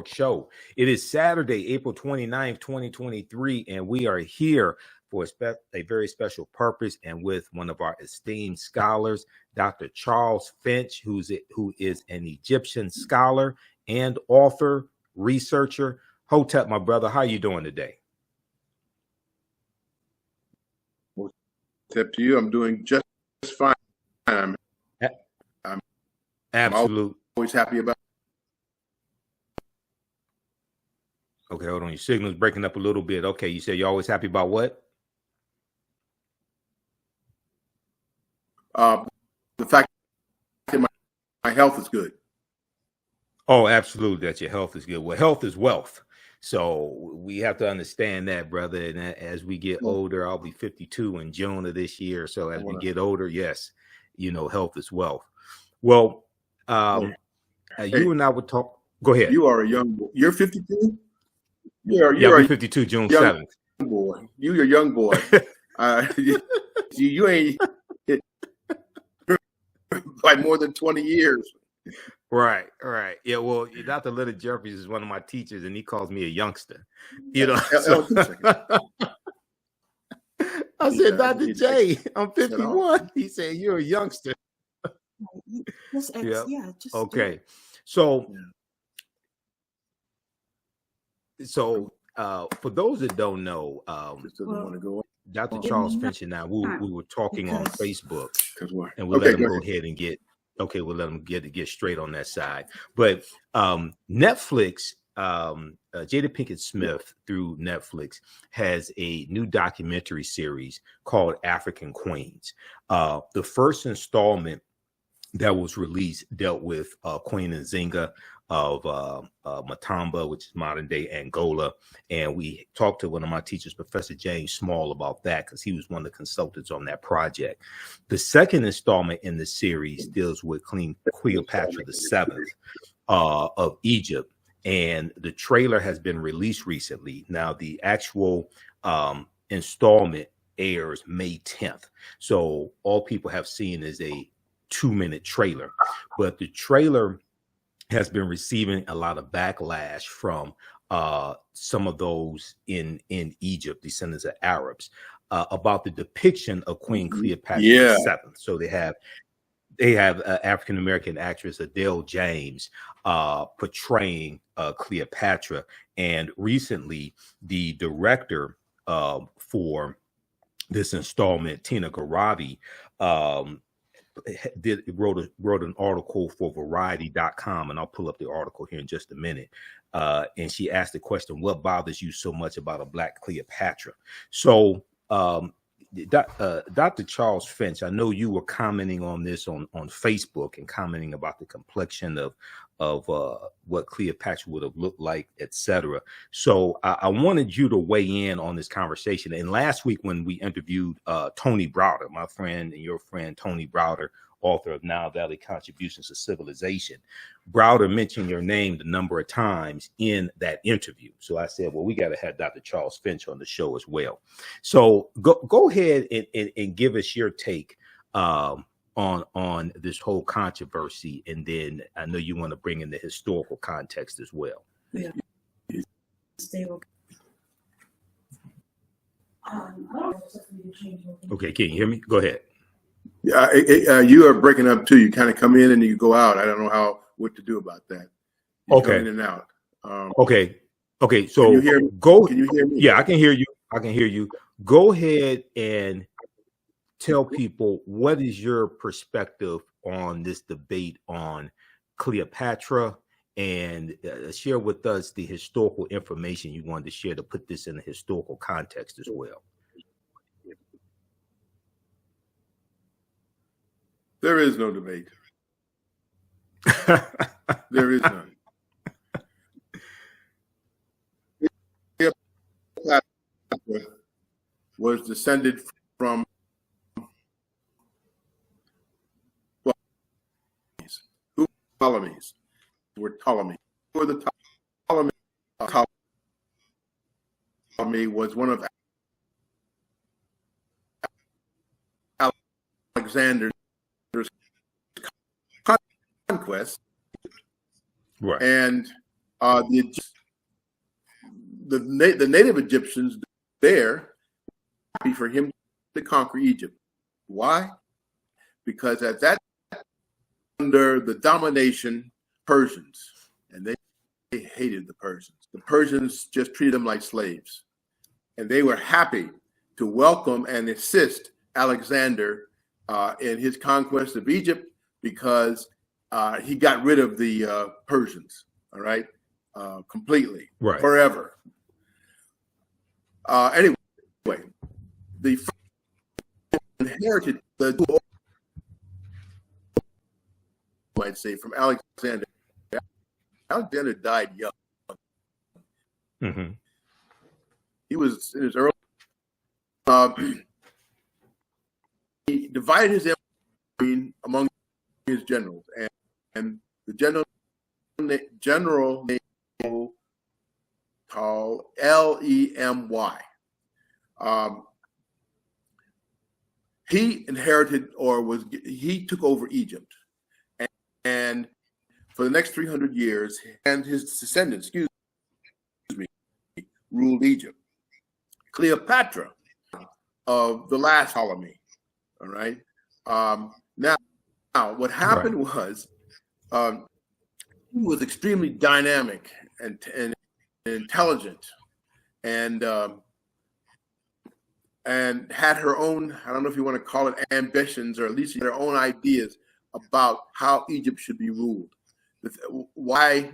Show. It is Saturday, April 29th, 2023, and we are here for a very special purpose and with one of our esteemed scholars, Dr. Charles Finch, who is an Egyptian scholar and author, researcher. Hotep, my brother, how are you doing today? Hotep to you. I'm doing just fine. I'm always happy about. Okay, hold on. Your signal's breaking up a little bit. Okay, you said you're always happy about what? The fact that my health is good. Oh, absolutely, that your health is good. Well, health is wealth. So we have to understand that, brother. And as we get older, I'll be 52 in June of this year. So as we get older, yes, health is wealth. Well, you and I would talk. Go ahead. You are a young boy. You're 52? You're 52 June 7th. Boy. You're a young boy. you ain't by more than 20 years. Right. Yeah, well, Dr. Little Jeffries is one of my teachers, and he calls me a youngster. So, I said, Dr. J, I'm 51. He said, you're a youngster. Okay. So for those that don't know, Dr. Charles Finch and I, we were talking on Facebook, and we'll let him go ahead and we'll let him get straight on that side. But Netflix, Jada Pinkett Smith through Netflix has a new documentary series called African Queens. The first installment that was released dealt with Queen Nzinga of Matamba, which is modern day Angola. And we talked to one of my teachers, Professor James Small, about that because he was one of the consultants on that project. The second installment in the series deals with Queen Cleopatra VII of Egypt. And the trailer has been released recently. Now, the actual installment airs May 10th. So all people have seen is a 2-minute trailer, but the trailer has been receiving a lot of backlash from some of those in Egypt, descendants of Arabs, about the depiction of Queen Cleopatra VII. So they have African American actress Adele James portraying Cleopatra, and recently the director for this installment, Tina Garavi, wrote an article for Variety.com, and I'll pull up the article here in just a minute. And she asked the question, "What bothers you so much about a Black Cleopatra?" So, Dr. Charles Finch, I know you were commenting on this on Facebook and commenting about the complexion of what Cleopatra would have looked like, etc. So I wanted you to weigh in on this conversation. And last week when we interviewed Tony Browder, my friend and your friend Tony Browder, author of Nile Valley Contributions to Civilization, Browder mentioned your name the number of times in that interview. So I said, well, we got to have Dr. Charles Finch on the show as well. So go ahead and give us your take on this whole controversy, and then I know you want to bring in the historical context as well. Yeah. Okay, can you hear me? Go ahead. Yeah, you are breaking up too. You kind of come in and you go out. I don't know what to do about that. You okay. Come in and out. Okay. So can you hear me? Can you hear me? Yeah, I can hear you. Go ahead and tell people, what is your perspective on this debate on Cleopatra, and share with us the historical information you wanted to share to put this in a historical context as well. There is no debate. There is none. Cleopatra was descended from Ptolemies. Were Ptolemy. Who were the Ptolemy? Ptolemy was one of Alexander's conquests, right? And the native Egyptians there happy for him to conquer Egypt. Why? Because at that under the domination Persians, and they hated the Persians. The Persians just treated them like slaves, and they were happy to welcome and assist Alexander in his conquest of Egypt because he got rid of the Persians, all right, completely, right, forever. Anyway, the inherited the, I'd say, from Alexander. Alexander died young. Mm-hmm. He was in his early. He divided his empire among his generals, and the general name called Lemy. He inherited, he took over Egypt, and for the next 300 years, and his descendants, ruled Egypt. Cleopatra of the last Ptolemy, all right? Now, what happened was he was extremely dynamic and intelligent, and had her own, I don't know if you want to call it ambitions, or at least her own ideas about how Egypt should be ruled. Why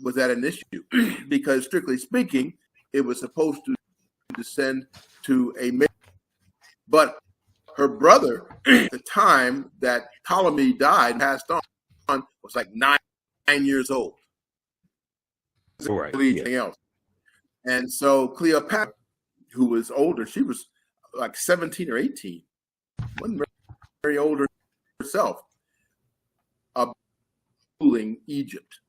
was that an issue? Because strictly speaking, it was supposed to descend to a male. But her brother, at the time that Ptolemy died and passed on, was like 9 years old. Right. Anything else. And so Cleopatra, who was older, she was like 17 or 18, wasn't very older herself, ruling Egypt.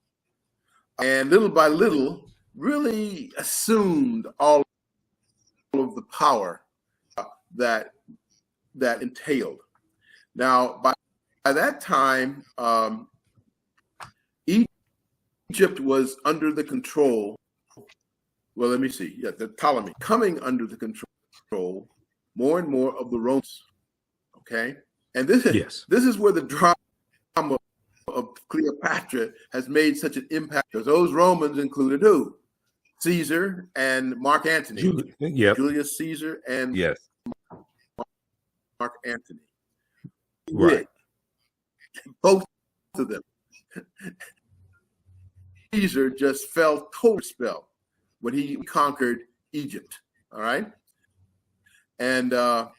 And little by little, really assumed all of the power that entailed. Now, by that time, Egypt was under the control. Well, let me see. Yeah, the Ptolemy coming under the control more and more of the Romans. Okay, and this is where the drama of Cleopatra has made such an impact, because those Romans included who? Caesar and Mark Antony. Julius Caesar and Mark Antony. Right. Both of them. Caesar just fell total spell when he conquered Egypt. All right. And not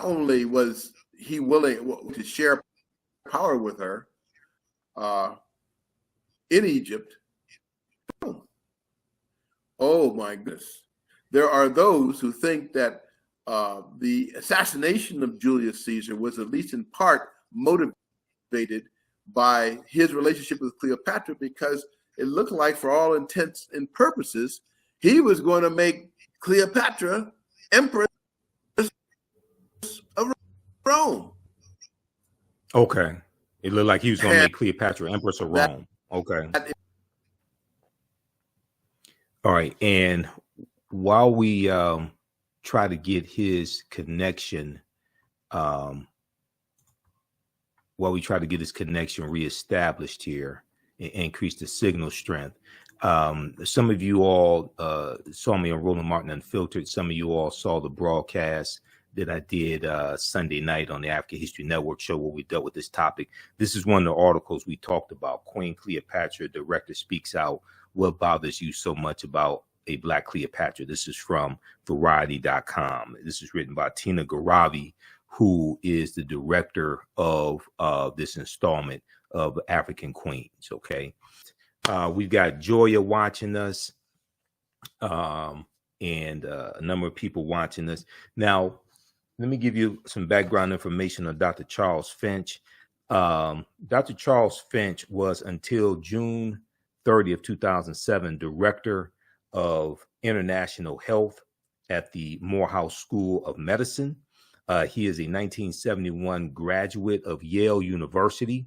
only was he willing to share power with her in Egypt. Oh my goodness. There are those who think that the assassination of Julius Caesar was at least in part motivated by his relationship with Cleopatra, because it looked like, for all intents and purposes, he was going to make Cleopatra empress of Rome. Okay. It looked like he was going to make Cleopatra empress of Rome. Okay. All right. And while we try to get his connection, reestablished here and increase the signal strength. Some of you all saw me on Roland Martin Unfiltered. Some of you all saw the broadcast that I did Sunday night on the African History Network show, where we dealt with this topic. This is one of the articles we talked about. Queen Cleopatra, director speaks out. What bothers you so much about a Black Cleopatra? This is from Variety.com. This is written by Tina Garavi, who is the director of this installment of African Queens. Okay. We've got Joya watching us, and a number of people watching us. Now, let me give you some background information on Dr. Charles Finch. Dr. Charles Finch was, until June 30th, 2007, director of international health at the Morehouse School of Medicine. He is a 1971 graduate of Yale University.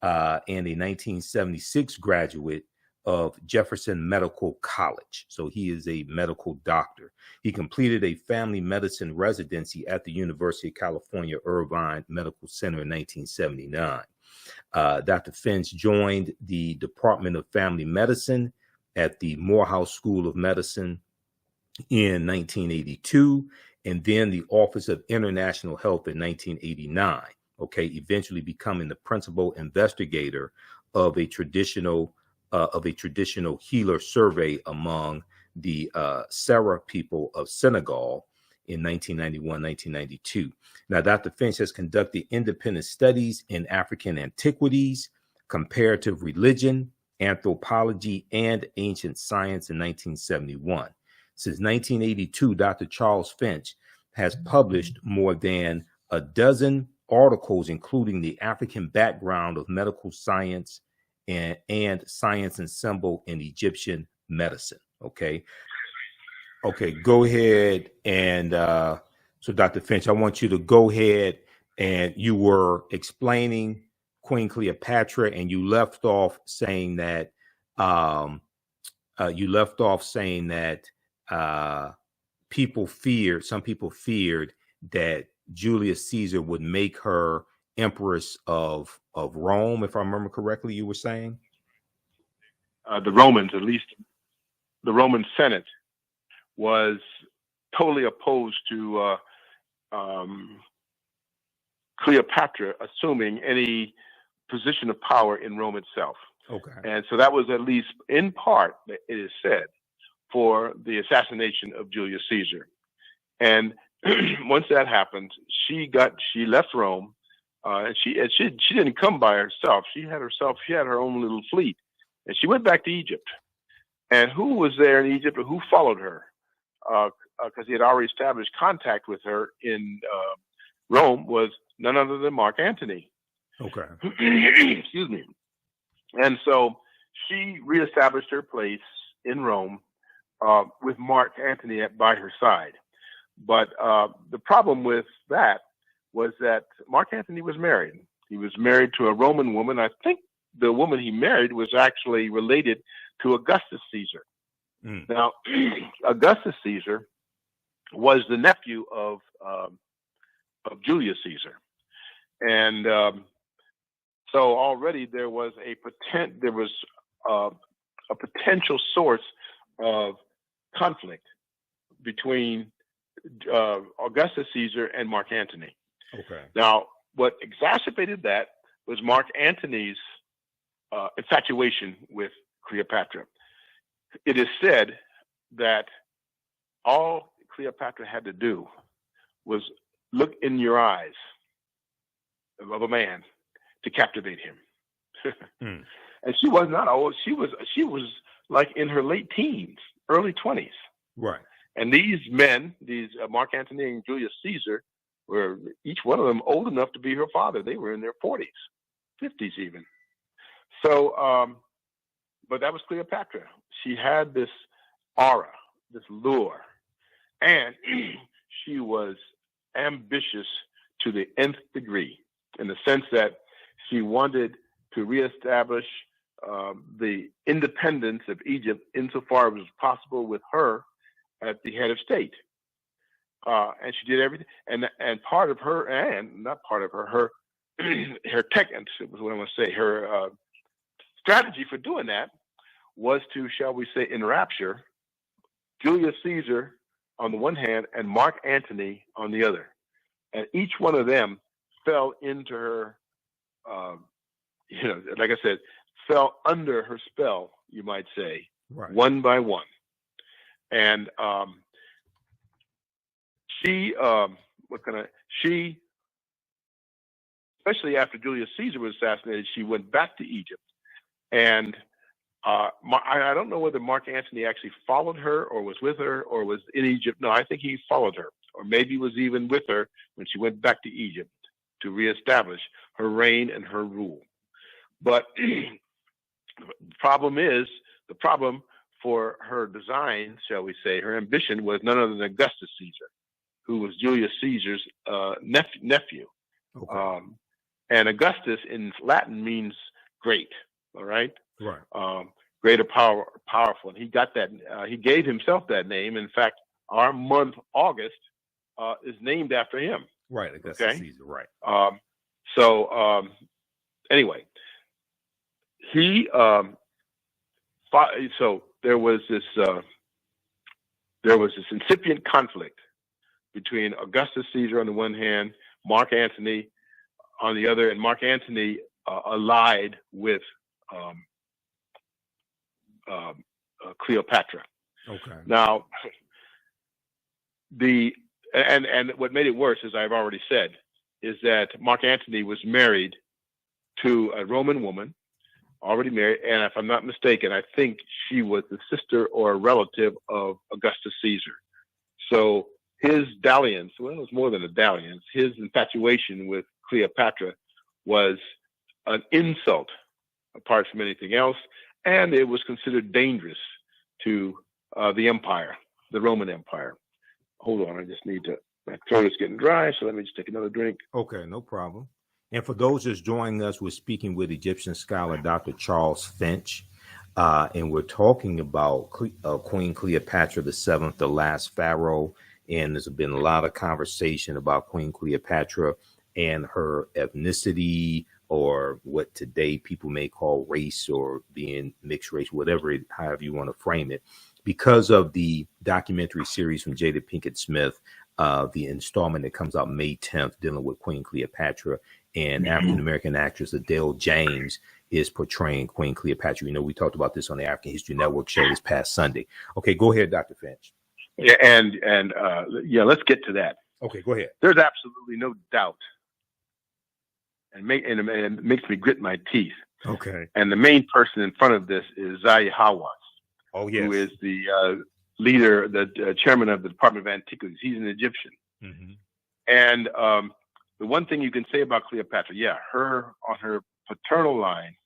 and a 1976 graduate of Jefferson Medical College. So he is a medical doctor. He completed a family medicine residency at the University of California, Irvine Medical Center in 1979. Dr. Finch joined the Department of Family Medicine at the Morehouse School of Medicine in 1982, and then the Office of International Health in 1989. Okay, eventually becoming the principal investigator of a traditional healer survey among the Sarah people of Senegal in 1991-1992. Now, Dr. Finch has conducted independent studies in African antiquities, comparative religion, anthropology, and ancient science in 1971. Since 1982, Dr. Charles Finch has published more than a dozen articles, including the African background of medical science and science and symbol in Egyptian medicine. Okay, go ahead. And so, Dr. Finch, I want you to go ahead, and you were explaining Queen Cleopatra, and you left off saying that some people feared that Julius Caesar would make her empress of Rome, if I remember correctly, you were saying? The Romans, at least the Roman Senate, was totally opposed to Cleopatra assuming any position of power in Rome itself. Okay. And so that was at least in part, it is said, for the assassination of Julius Caesar. And once that happened, she left Rome, and she didn't come by herself. She had her own little fleet, and she went back to Egypt. And who was there in Egypt, or who followed her? Because he had already established contact with her in Rome, was none other than Mark Antony. Okay. Excuse me. And so she reestablished her place in Rome with Mark Antony by her side. But the problem with that was that Mark Antony was married. He was married to a Roman woman. I think the woman he married was actually related to Augustus Caesar. Now, Augustus Caesar was the nephew of Julius Caesar, and so already there was a potential source of conflict between Augustus Caesar and Mark Antony. Okay. Now, what exacerbated that was Mark Antony's infatuation with Cleopatra. It is said that all Cleopatra had to do was look in your eyes of a man to captivate him. And she was not old. She was like in her late teens, early 20s. Right. And these men, Mark Antony and Julius Caesar, were each one of them old enough to be her father. They were in their 40s, 50s even. So, but that was Cleopatra. She had this aura, this lure, and she was ambitious to the nth degree, in the sense that she wanted to reestablish the independence of Egypt insofar as was possible with her at the head of state. And she did everything. And part of her, and not part of her technique, was what I want to say, her strategy for doing that was to, shall we say, enrapture Julius Caesar on the one hand and Mark Antony on the other. And each one of them fell into her, like I said, fell under her spell, you might say, right, one by one. And she, especially after Julius Caesar was assassinated, she went back to Egypt. And I don't know whether Mark Antony actually followed her or was with her or was in Egypt. No, I think he followed her, or maybe was even with her when she went back to Egypt to reestablish her reign and her rule. But the problem for her design, shall we say, her ambition was none other than Augustus Caesar, who was Julius Caesar's nephew. Okay. And Augustus in Latin means great. All right. Right. Greater, powerful. And he got that. He gave himself that name. In fact, our month August is named after him. Right. Augustus Caesar. Right. Anyway, he so there was this incipient conflict between Augustus Caesar on the one hand, Mark Antony on the other, and Mark Antony allied with Cleopatra. Okay. Now, and what made it worse, as I've already said, is that Mark Antony was married to a Roman woman, already married, and if I'm not mistaken, I think she was the sister or a relative of Augustus Caesar. So his dalliance, well, it was more than a dalliance, his infatuation with Cleopatra was an insult apart from anything else, and it was considered dangerous to the empire, the Roman Empire. Hold on, I just need to, my throat is getting dry, so let me just take another drink. Okay, no problem. And for those just joining us, we're speaking with Egyptian scholar Dr. Charles Finch, and we're talking about Queen Cleopatra VII, the last pharaoh. And there's been a lot of conversation about Queen Cleopatra and her ethnicity, or what today people may call race, or being mixed race, however you want to frame it, because of the documentary series from Jada Pinkett Smith, the installment that comes out May 10th dealing with Queen Cleopatra, and African-American actress Adele James is portraying Queen Cleopatra. You know, we talked about this on the African History Network show this past Sunday. Okay, go ahead, Dr. Finch. Yeah, and let's get to that. Okay, go ahead. There's absolutely no doubt, and it makes me grit my teeth. Okay. And the main person in front of this is Zahi Hawass. Oh, yes. Who is the leader, the chairman of the Department of Antiquities. He's an Egyptian. Mm-hmm. And the one thing you can say about Cleopatra, her on her paternal line,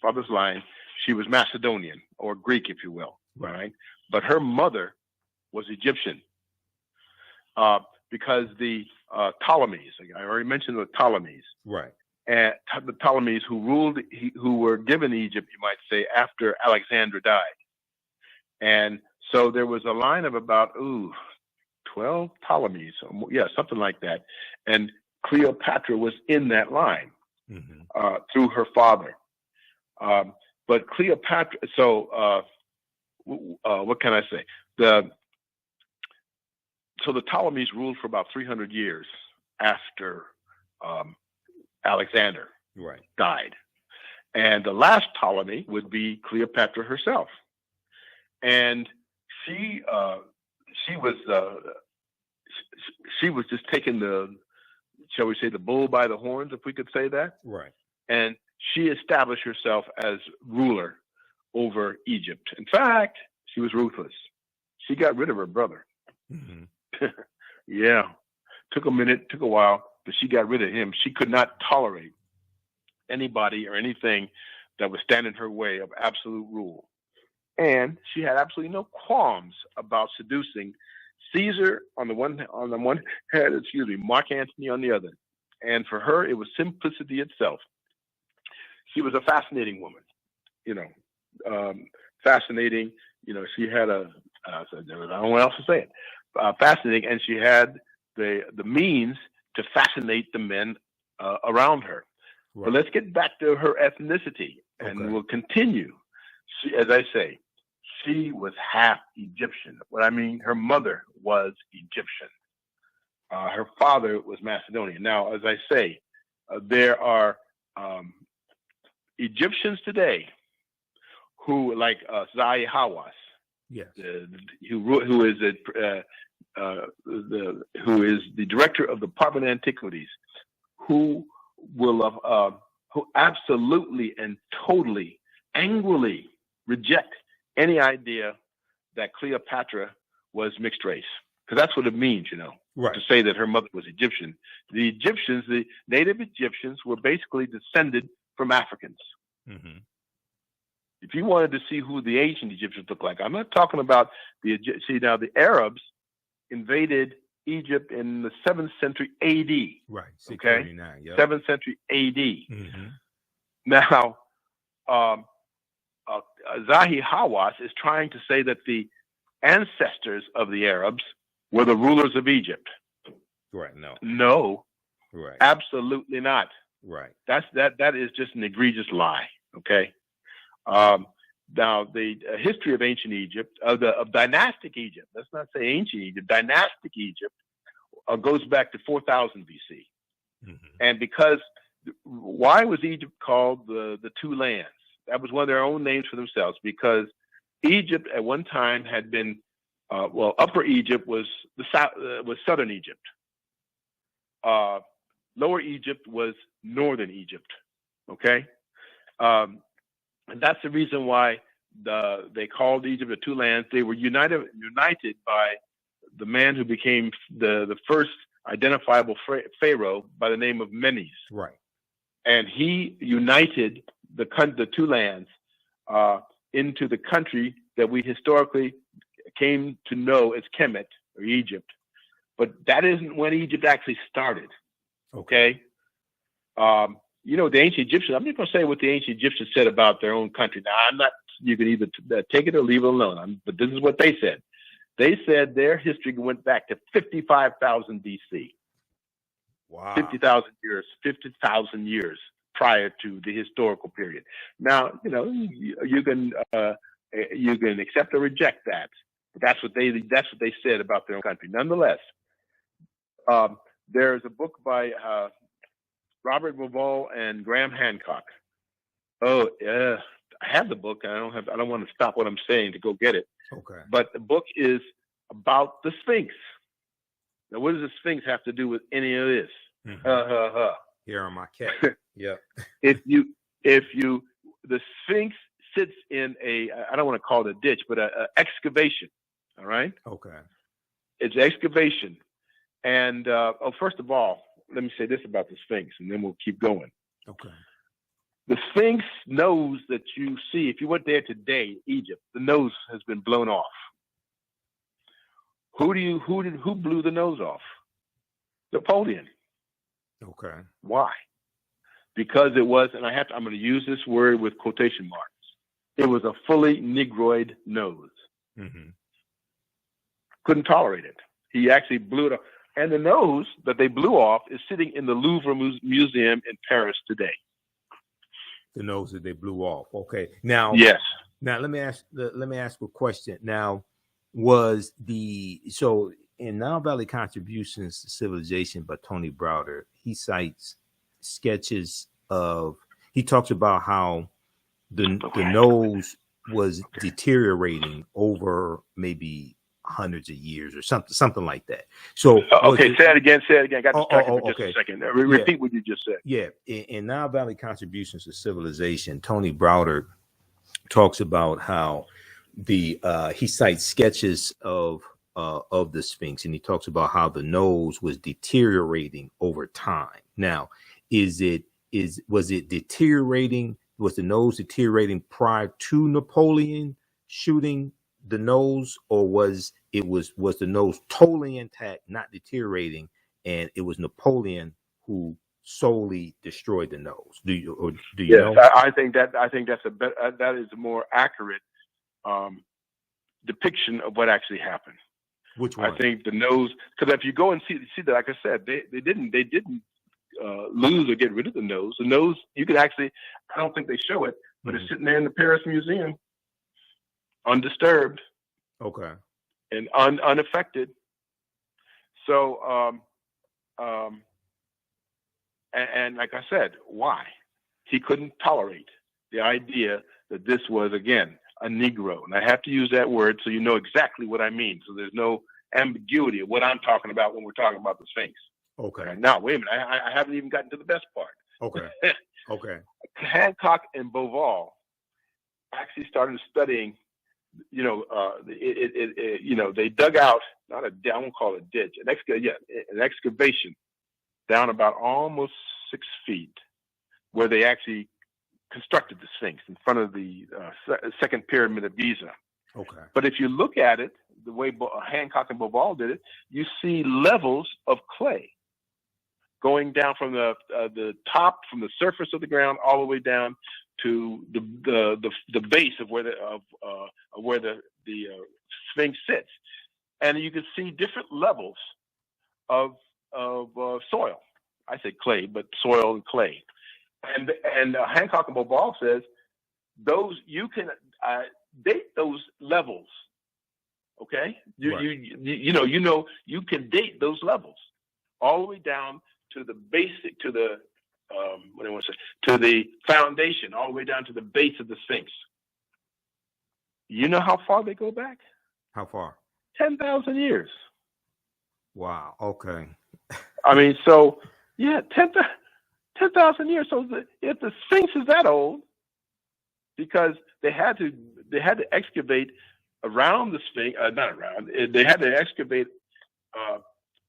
father's line, she was Macedonian or Greek, if you will, right? But her mother was Egyptian, because the Ptolemies, I already mentioned the Ptolemies, right? And the Ptolemies who were given Egypt, you might say, after Alexander died. And so there was a line of about 12 Ptolemies, something like that. And Cleopatra was in that line, mm-hmm. Through her father. But Cleopatra, what can I say? So the Ptolemies ruled for about 300 years after Alexander died. And the last Ptolemy would be Cleopatra herself. And she was just taking shall we say, the bull by the horns, if we could say that. Right. And she established herself as ruler over Egypt. In fact, she was ruthless. She got rid of her brother. Mm-hmm. Yeah. Took a minute, took a while, but she got rid of him. She could not tolerate anybody or anything that would stand in her way of absolute rule. And she had absolutely no qualms about seducing Caesar on the one hand, Mark Antony on the other. And for her, it was simplicity itself. She was a fascinating woman, fascinating. She had I don't know what else to say it. Fascinating, and she had the means to fascinate the men around her. Right. But let's get back to her ethnicity, and we'll continue. As I say, she was half Egyptian. What I mean, her mother was Egyptian. Her father was Macedonian. Now, as I say, there are Egyptians today who, like Zahi Hawass, yes, who is the director of the Department of Antiquities, who absolutely and totally, angrily reject any idea that Cleopatra was mixed race, because that's what it means, to say that her mother was Egyptian. The Egyptians, the native Egyptians, were basically descended from Africans. Mm-hmm. If you wanted to see who the ancient Egyptians look like, I'm not talking about the Arabs invaded Egypt in the 7th century A.D. Right, 639. Okay, Yep. 7th century A.D. Mm-hmm. Now, Zahi Hawass is trying to say that the ancestors of the Arabs were the rulers of Egypt. Right. No. Right. Absolutely not. Right. That is just an egregious lie. Okay. Now the history of ancient Egypt, of dynastic Egypt. Let's not say ancient Egypt. Dynastic Egypt goes back to 4000 BC. Mm-hmm. And why was Egypt called the two lands? That was one of their own names for themselves, because Egypt at one time had been, Upper Egypt was was southern Egypt. Lower Egypt was northern Egypt. Okay, and that's the reason why they called Egypt the two lands. They were united by the man who became the first identifiable pharaoh by the name of Menes. Right, and he united the two lands into the country that we historically came to know as Kemet, or Egypt. But that isn't when Egypt actually started. Okay. The ancient Egyptians, I'm not going to say what the ancient Egyptians said about their own country. Now, you can either take it or leave it alone. But this is what they said. They said their history went back to 55,000 BC. Wow. 50,000 years prior to the historical period. Now, you can accept or reject that. But that's what they said about their own country. Nonetheless, there's a book by Robert Bauval and Graham Hancock. Oh, yeah, I have the book. I don't want to stop what I'm saying to go get it. Okay. But the book is about the Sphinx. Now, what does the Sphinx have to do with any of this? Mm-hmm. Here on my cat. Yeah. The Sphinx sits in I don't want to call it a ditch, but a excavation. All right. Okay. It's excavation. And first of all, let me say this about the Sphinx, and then we'll keep going. Okay. The Sphinx nose that you see, if you went there today, Egypt, the nose has been blown off. Who blew the nose off? Napoleon. Okay. Why? Because it was, and I'm going to use this word with quotation marks. It was a fully Negroid nose. Mm-hmm. Couldn't tolerate it. He actually blew it off. And the nose that they blew off is sitting in the Louvre Museum in Paris today. The nose that they blew off. Okay. Now, yes. Now let me ask a question. Now, so in Nile Valley Contributions to Civilization by Tony Browder, he cites sketches he talks about how the nose was deteriorating over maybe hundreds of years or something like that. So say it again. Got distracted for just a second. Repeat what you just said. Yeah. In Nile Valley Contributions to Civilization, Tony Browder talks about how he cites sketches of the Sphinx, and he talks about how the nose was deteriorating over time. Now, was it deteriorating? Was the nose deteriorating prior to Napoleon shooting the nose, or was the nose totally intact, not deteriorating, and it was Napoleon who solely destroyed the nose? Do you know? I think that's that is a more accurate depiction of what actually happened. Which one? I think the nose, because if you go and see that, like I said, they didn't lose or get rid of the nose. The nose, you could actually, I don't think they show it, but it's sitting there in the Paris Museum, undisturbed. Okay. And unaffected. So, and like I said, why? He couldn't tolerate the idea that this was, again, a Negro. And I have to use that word so you know exactly what I mean. So there's no ambiguity of what I'm talking about when we're talking about the Sphinx. Okay. Now, wait a minute. I haven't even gotten to the best part. Okay. Okay. Hancock and Bauval actually started studying, they dug out, I won't call it a ditch, an excavation down about almost 6 feet, where they actually constructed the Sphinx in front of the second pyramid of Giza. Okay. But if you look at it, the way Hancock and Bobal did it, you see levels of clay going down from the top, from the surface of the ground, all the way down to the base of where the Sphinx sits, and you can see different levels of soil. I say clay, but soil and clay. And Hancock and Bobal says those you can date those levels. Okay, you can date those levels all the way down to the basic, to the to the foundation, all the way down to the base of the Sphinx. You know how far they go back? How far? 10,000 years. Wow. Okay. I mean, so yeah, 10,000 years. So if the Sphinx is that old, because they had to excavate around the Sphinx, not around. They had to excavate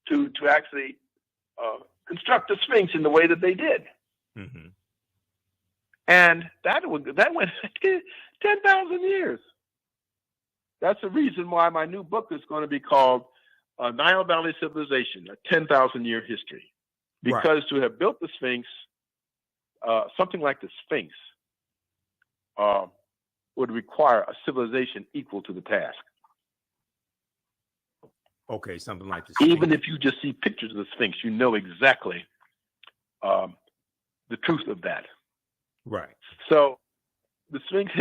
to actually construct the Sphinx in the way that they did, and that went 10,000 years. That's the reason why my new book is going to be called Nile Valley Civilization: A 10,000-Year History, because to have built the Sphinx, something like the Sphinx, would require a civilization equal to the task. Okay, something like this. Even if you just see pictures of the Sphinx, you know exactly the truth of that. Right. So the Sphinx.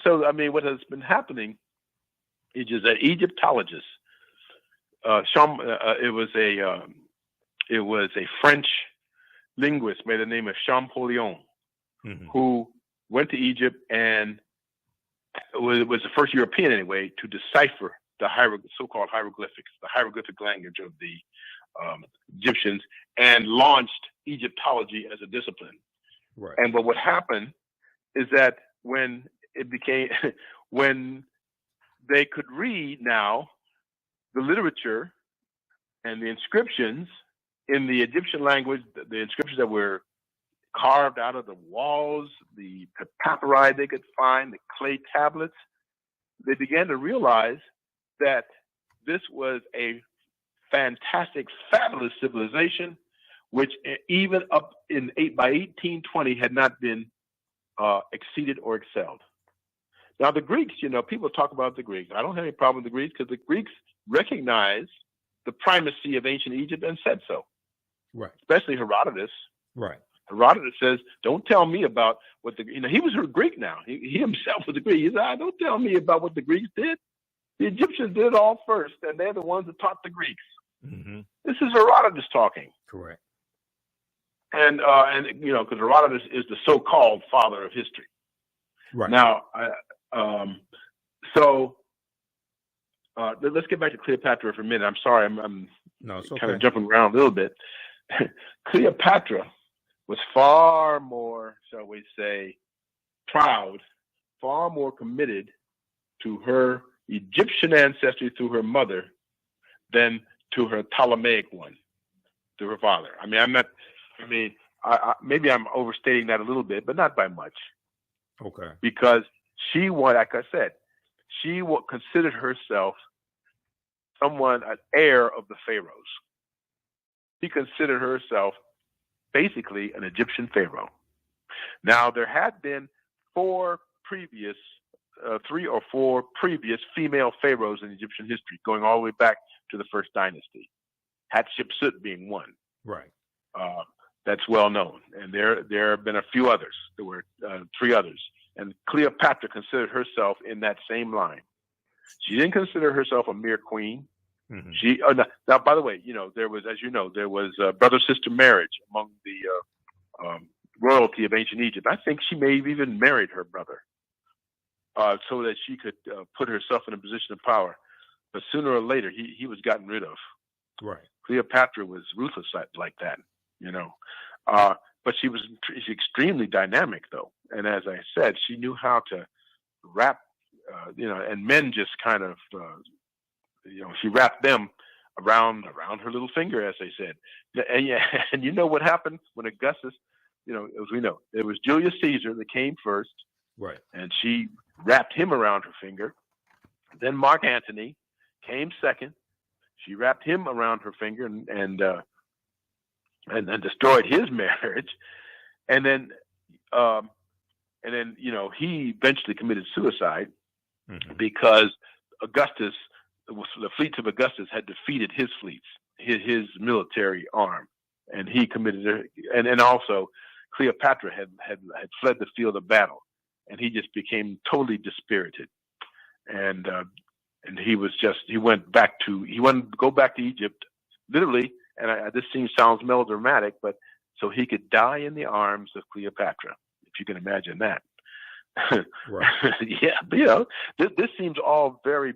So I mean, what has been happening is just an Egyptologist. It was a French linguist by the name of Champollion, who went to Egypt and was the first European anyway to decipher the so-called hieroglyphics, the hieroglyphic language of the Egyptians, and launched Egyptology as a discipline. Right. And what would happen is that when they could read now the literature and the inscriptions in the Egyptian language, the inscriptions that were carved out of the walls, the papyri they could find, the clay tablets, they began to realize that this was a fantastic, fabulous civilization, which even up by 1820 had not been exceeded or excelled. Now the Greeks, people talk about the Greeks. I don't have any problem with the Greeks because the Greeks recognized the primacy of ancient Egypt and said so. Right. Especially Herodotus. Right. Herodotus says, "Don't tell me about what he was a Greek now. He himself was a Greek. He said, don't tell me about what the Greeks did. The Egyptians did it all first, and they're the ones that taught the Greeks." This is Herodotus talking. Correct. And because Herodotus is the so-called father of history. Right. Now, let's get back to Cleopatra for a minute. I'm sorry, I'm kind of jumping around a little bit. Cleopatra was far more, shall we say, proud, far more committed to her Egyptian ancestry through her mother than to her Ptolemaic one, to her father. Maybe I'm overstating that a little bit, but not by much. Okay. Because she, like I said, she considered herself an heir of the pharaohs. She considered herself basically an Egyptian pharaoh. Now, there had been three or four previous female pharaohs in Egyptian history, going all the way back to the first dynasty, Hatshepsut being one. Right. That's well known. And there have been a few others. There were three others. And Cleopatra considered herself in that same line. She didn't consider herself a mere queen. She now, by the way, there was, as you know, there was brother-sister marriage among the royalty of ancient Egypt. I think she may have even married her brother so that she could put herself in a position of power. But sooner or later, he was gotten rid of. Right. Cleopatra was ruthless like that, but she's extremely dynamic, though. And as I said, she knew how to wrap, and men just kind of, she wrapped them around her little finger, as they said. And you know what happened when Augustus, as we know, it was Julius Caesar that came first, Right. And she wrapped him around her finger. Then Mark Antony came second. She wrapped him around her finger and destroyed his marriage. And then he eventually committed suicide because Augustus, the fleets of Augustus had defeated his fleets, his military arm, and he committed. And also Cleopatra had fled the field of battle, and he just became totally dispirited. And he wanted to go back to Egypt, literally. And this sounds melodramatic, but so he could die in the arms of Cleopatra, if you can imagine that. Right. Yeah, this seems all very,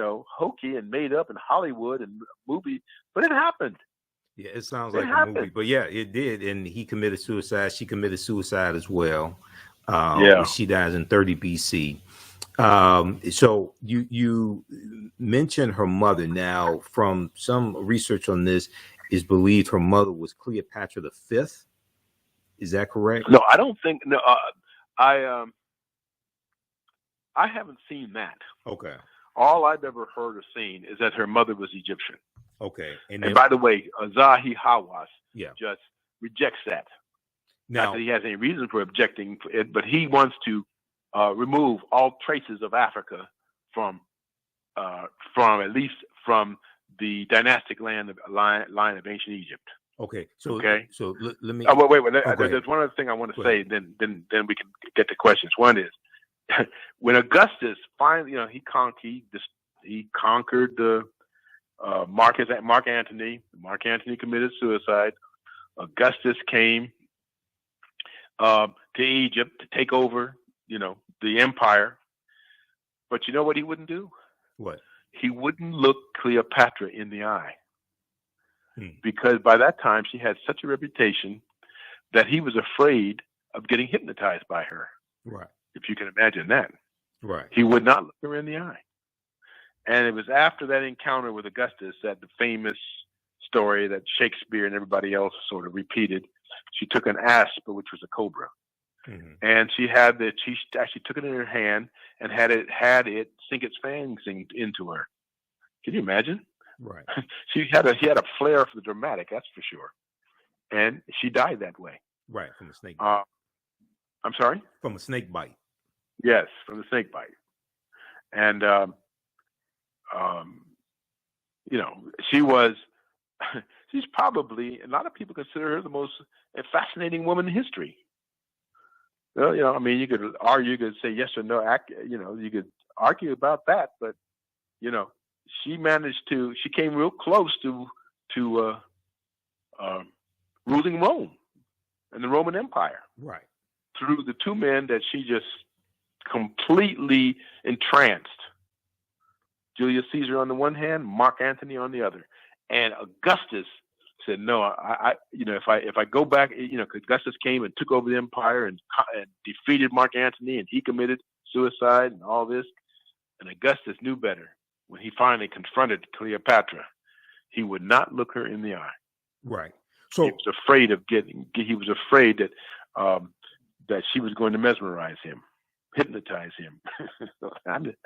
hokey and made up in Hollywood and movie, but it happened. Yeah, it sounds like a movie, but yeah, it did. And he committed suicide. She committed suicide as well. She dies in 30 BC. So you mentioned her mother. Now, from some research on this, is believed her mother was Cleopatra the Fifth. Is that correct? No, I don't think. No, I haven't seen that. Okay. All I've ever heard or seen is that her mother was Egyptian. Okay. And by the way, Zahi Hawass just rejects that. Now, not that he has any reason for objecting it, but he wants to remove all traces of Africa from at least from the dynastic line of ancient Egypt. Okay. So let me. Oh, wait. There's one other thing I want to say. Then we can get to questions. One is when Augustus finally, he conquered the Mark Antony. Mark Antony committed suicide. Augustus came to Egypt to take over, the empire. But you know what he wouldn't do? What? He wouldn't look Cleopatra in the eye. Because by that time she had such a reputation that he was afraid of getting hypnotized by her. Right. If you can imagine that. Right. He would not look her in the eye. And it was after that encounter with Augustus that the famous story that Shakespeare and everybody else sort of repeated. She took an asp, which was a cobra. Mm-hmm. And she actually took it in her hand and had it sink its fangs into her. Can you imagine? Right. He had a flair for the dramatic, that's for sure. And she died that way. Right, from a snake bite. I'm sorry? From a snake bite. Yes, from the snake bite. And she's probably, a lot of people consider her the most fascinating woman in history. Well, you could argue, you could say yes or no, you could argue about that, but, she came real close to ruling Rome and the Roman Empire. Right. Through the two men that she just completely entranced. Julius Caesar on the one hand, Mark Antony on the other. And Augustus said, no, if I go back, Augustus came and took over the empire and defeated Mark Antony, and he committed suicide and all this. And Augustus knew better. When he finally confronted Cleopatra, he would not look her in the eye. Right. So he was afraid that she was going to mesmerize him, hypnotize him.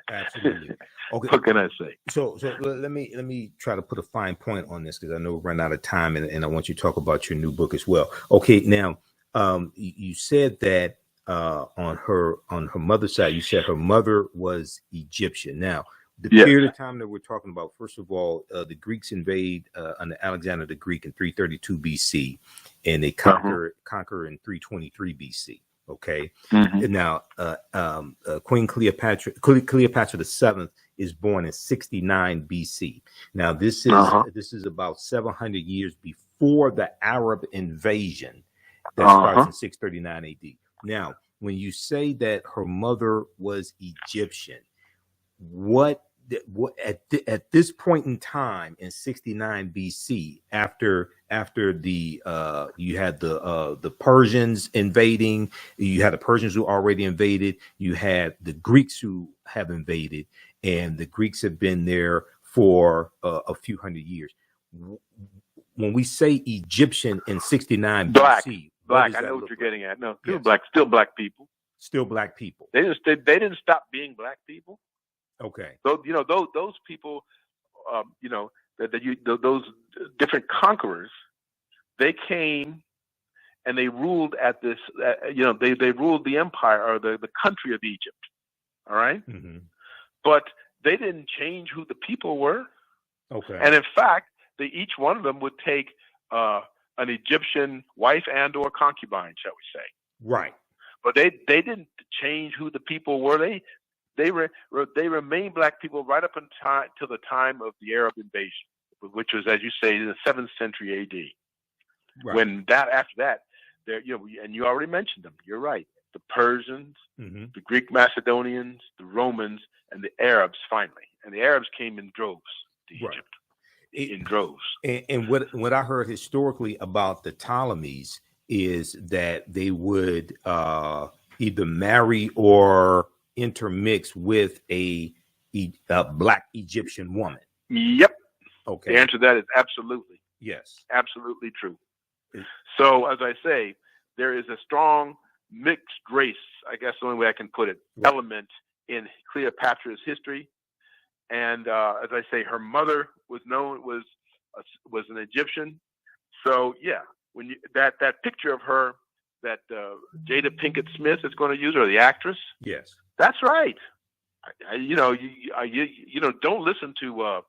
Absolutely. Okay. What can I say? So let me try to put a fine point on this, because I know we've run out of time, and I want you to talk about your new book as well. Okay. Now, you said that on her mother's side, you said her mother was Egyptian. Now, the period of time that we're talking about, first of all, the Greeks invade under Alexander the Greek in 332 BC, and they conquer in 323 BC. Okay. Mm-hmm. Now, Queen Cleopatra VII is born in 69 BC. Now, this is about 700 years before the Arab invasion that starts in 639 AD. Now, when you say that her mother was Egyptian, what at this point in time in 69 BC, after the you had the Persians invading, you had the Persians who already invaded, you had the Greeks who have invaded, and the Greeks have been there for a few hundred years. When we say Egyptian in 69 BC, BC, black, I know what you're getting at. No, still black people. Still black people. They didn't stop being black people. Okay. So those people, those different conquerors, they came and they ruled at this. They ruled the empire or the country of Egypt. All right. Mm-hmm. But they didn't change who the people were. Okay. And in fact, each one of them would take an Egyptian wife and or concubine, shall we say? Right. But they didn't change who the people were. They remained black people right up until the time of the Arab invasion, which was, as you say, in the 7th century A.D. Right. When after that, and you already mentioned them. You're right. The Persians, mm-hmm. the Greek Macedonians, the Romans, and the Arabs finally. And the Arabs came in droves to Egypt. In droves. And what I heard historically about the Ptolemies is that they would either marry or intermix with a black Egyptian woman. Yep. Okay. The answer to that is absolutely. Yes. Absolutely true. So, as I say, there is a strong mixed race, I guess the only way I can put it, right. element in Cleopatra's history. And as I say, her mother was an Egyptian. So yeah, when that picture of her that Jada Pinkett Smith is going to use, or the actress, yes, that's right. You don't listen to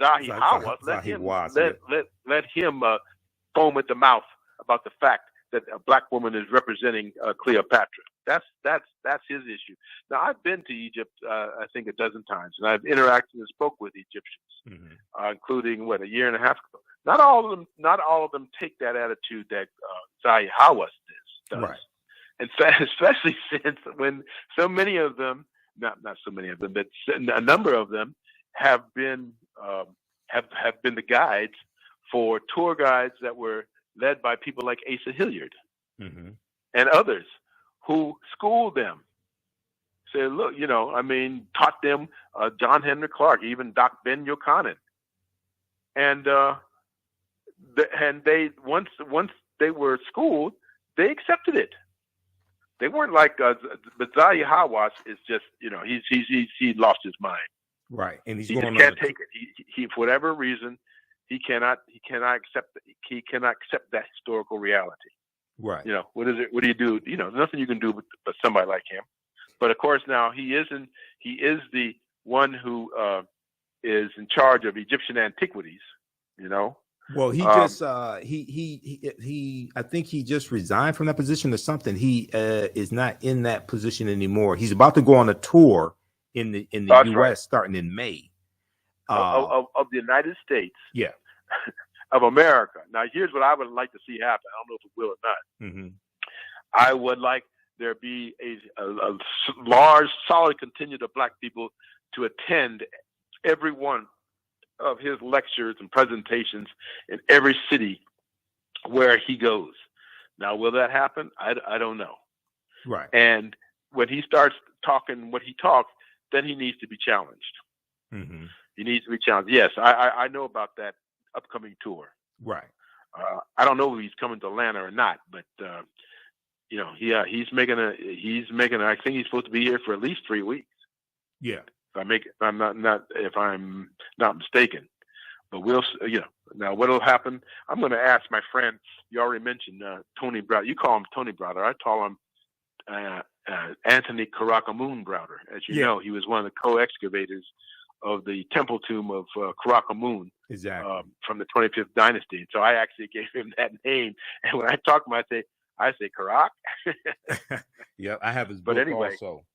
Zahi Hawass. Let him foam at the mouth about the fact that a black woman is representing Cleopatra. That's his issue. Now, I've been to Egypt, I think, a dozen times, and I've interacted and spoke with Egyptians, mm-hmm. Including a year and a half ago. Not all of them take that attitude that Zahi Hawass does, right? And especially since when so many of them, not so many of them, but a number of them have been the guides for tour guides that were led by people like Asa Hilliard, mm-hmm. and others who schooled them. Said, look, taught them John Henry Clark, even Doc Ben Yochanan. And they once they were schooled, they accepted it. They weren't like, but Zahi Hawass is just, he lost his mind. Right, and he just can't take it. He for whatever reason, he cannot accept that historical reality. Right. What is it? What do you do? Nothing you can do but somebody like him. But of course, now he is the one who is in charge of Egyptian antiquities. Well, he just he I think he just resigned from that position or something. He is not in that position anymore. He's about to go on a tour in the U.S. right. starting in May of the United States. Yeah. Of America. Now, here's what I would like to see happen. I don't know if it will or not. Mm-hmm. I would like there be a large, solid contingent of black people to attend every one of his lectures and presentations in every city where he goes. Now, will that happen? I don't know. Right. And when he starts talking what he talks, then he needs to be challenged. Mm-hmm. He needs to be challenged. Yes, I know about that upcoming tour. Right. I don't know if he's coming to Atlanta or not, but he's making I think he's supposed to be here for at least 3 weeks. Yeah. If I'm not mistaken. But we'll now what'll happen. I'm going to ask my friend. You already mentioned Tony Browder. You call him Tony Browder. I call him Anthony Karakamoon Browder. As you know, he was one of the co-excavators of the temple tomb of Karakamoon, exactly, from the 25th dynasty. And so I actually gave him that name. And when I talk to him, I say Karak. Yeah, I have his book also,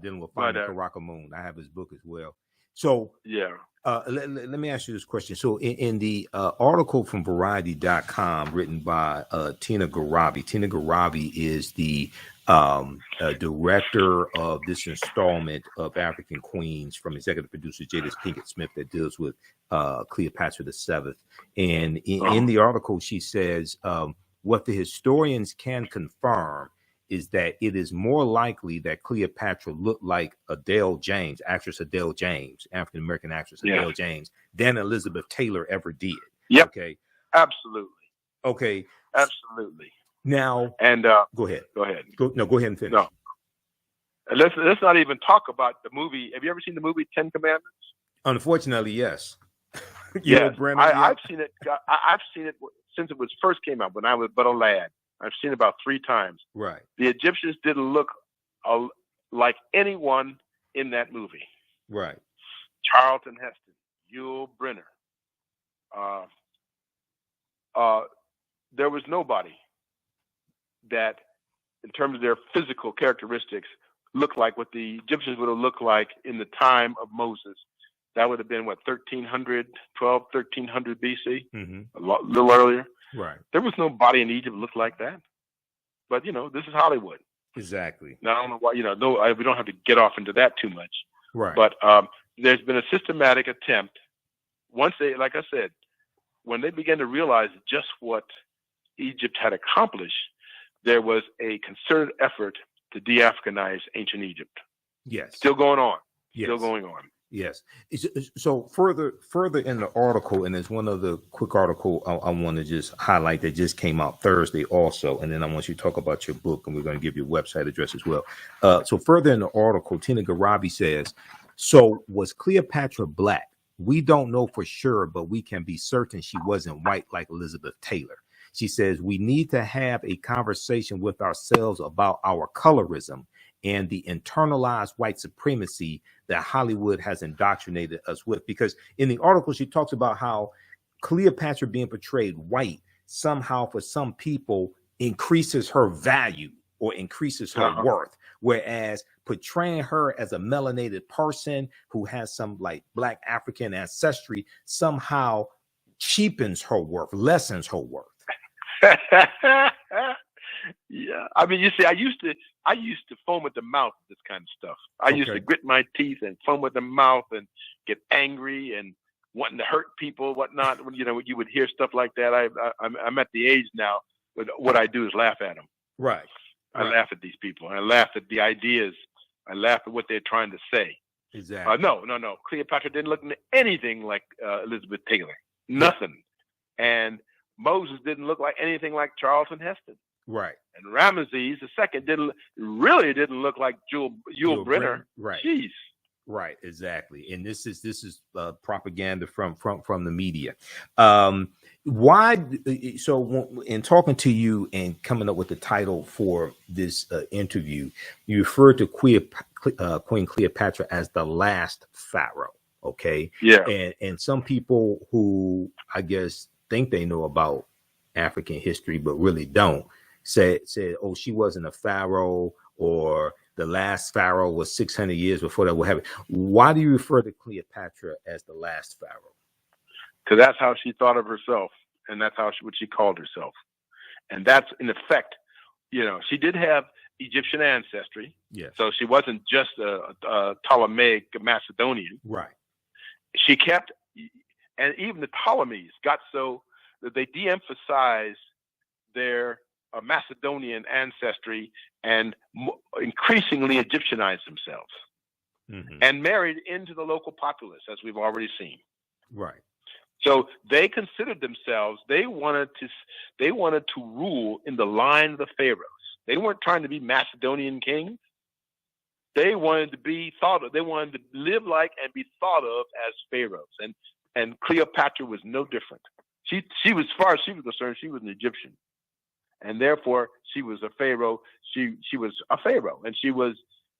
dealing with finding Karakamoon. I have his book as well. So yeah, let me ask you this question. So in the article from Variety.com written by Tina Garabi. Tina Garabi is the director of this installment of African Queens from executive producer Jada Pinkett Smith that deals with Cleopatra VII. And in the article, she says, what the historians can confirm is that it is more likely that Cleopatra looked like Adele James, actress Adele James, African-American actress Adele James, than Elizabeth Taylor ever did. Yep. Okay. Absolutely. Okay. Absolutely. Now, and go ahead. Go ahead. Go ahead and finish. No. let's not even talk about the movie. Have you ever seen the movie Ten Commandments? Unfortunately, yes. Yes, I've seen it. I've seen it since it was first came out when I was but a lad. I've seen it about 3 times. Right. The Egyptians didn't look like anyone in that movie. Right. Charlton Heston, Yul Brynner. There was nobody that, in terms of their physical characteristics, looked like what the Egyptians would have looked like in the time of Moses. That would have been, what, 1300 BC? Mm-hmm. A little earlier. Right. There was no body in Egypt that looked like that. But, this is Hollywood. Exactly. Now, I don't know why, we don't have to get off into that too much. Right. But there's been a systematic attempt. Once they, like I said, when they began to realize just what Egypt had accomplished, there was a concerted effort to de-Africanize ancient Egypt. Yes. Still going on. Yes. Still going on. Yes. So further in the article, and there's one other quick article I want to just highlight that just came out Thursday also, and then I want you to talk about your book, and we're going to give you a website address as well. So further in the article, Tina Garabi says, so was Cleopatra black? We don't know for sure, but we can be certain she wasn't white like Elizabeth Taylor. She says, we need to have a conversation with ourselves about our colorism and the internalized white supremacy that Hollywood has indoctrinated us with. Because in the article, she talks about how Cleopatra being portrayed white somehow for some people increases her value or increases her worth. Whereas portraying her as a melanated person who has some like Black African ancestry somehow cheapens her worth, lessens her worth. Yeah, I mean, you see, I used to foam at the mouth with this kind of stuff. I used to grit my teeth and foam at the mouth and get angry and wanting to hurt people, whatnot. When you would hear stuff like that. I'm at the age now where what I do is laugh at them. Right. I laugh at these people. I laugh at the ideas. I laugh at what they're trying to say. Exactly. No. Cleopatra didn't look anything like Elizabeth Taylor. Nothing. And Moses didn't look like anything like Charlton Heston. Right. And Ramesses II didn't look like Yul Brynner. Right. Jeez. Right. Exactly. And this is propaganda from the media. Why? So in talking to you and coming up with the title for this interview, you referred to Queen Cleopatra as the last pharaoh. Okay. Yeah. And some people who I guess think they know about African history but really don't said, oh, she wasn't a pharaoh, or the last pharaoh was 600 years before that. What happened? Why do you refer to Cleopatra as the last pharaoh? Because that's how she thought of herself, and that's what she called herself, and that's in effect. She did have Egyptian ancestry. Yes. So she wasn't just a Ptolemaic Macedonian. Right. She kept, and even the Ptolemies got so that they de-emphasized their Macedonian ancestry and increasingly Egyptianized themselves, and married into the local populace, as we've already seen. Right. So they considered themselves, they wanted to rule in the line of the pharaohs. They weren't trying to be Macedonian kings. They wanted to be thought of. They wanted to live like and be thought of as pharaohs. And Cleopatra was no different. She was, as far as she was concerned, she was an Egyptian. And therefore, she was a pharaoh. She was a pharaoh, and she was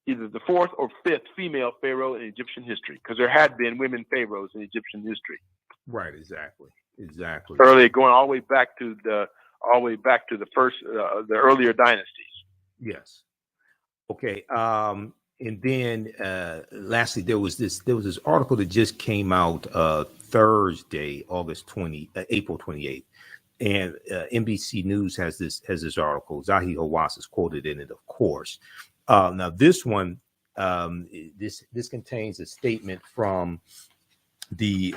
either the 4th or 5th female pharaoh in Egyptian history, because there had been women pharaohs in Egyptian history. Right. Exactly. Early, going all the way back to the first, the earlier dynasties. Yes. Okay. And then lastly, there was this article that just came out Thursday, April 28th. And NBC News has this article. Zahi Hawass is quoted in it, of course. Now, this one, this contains a statement from the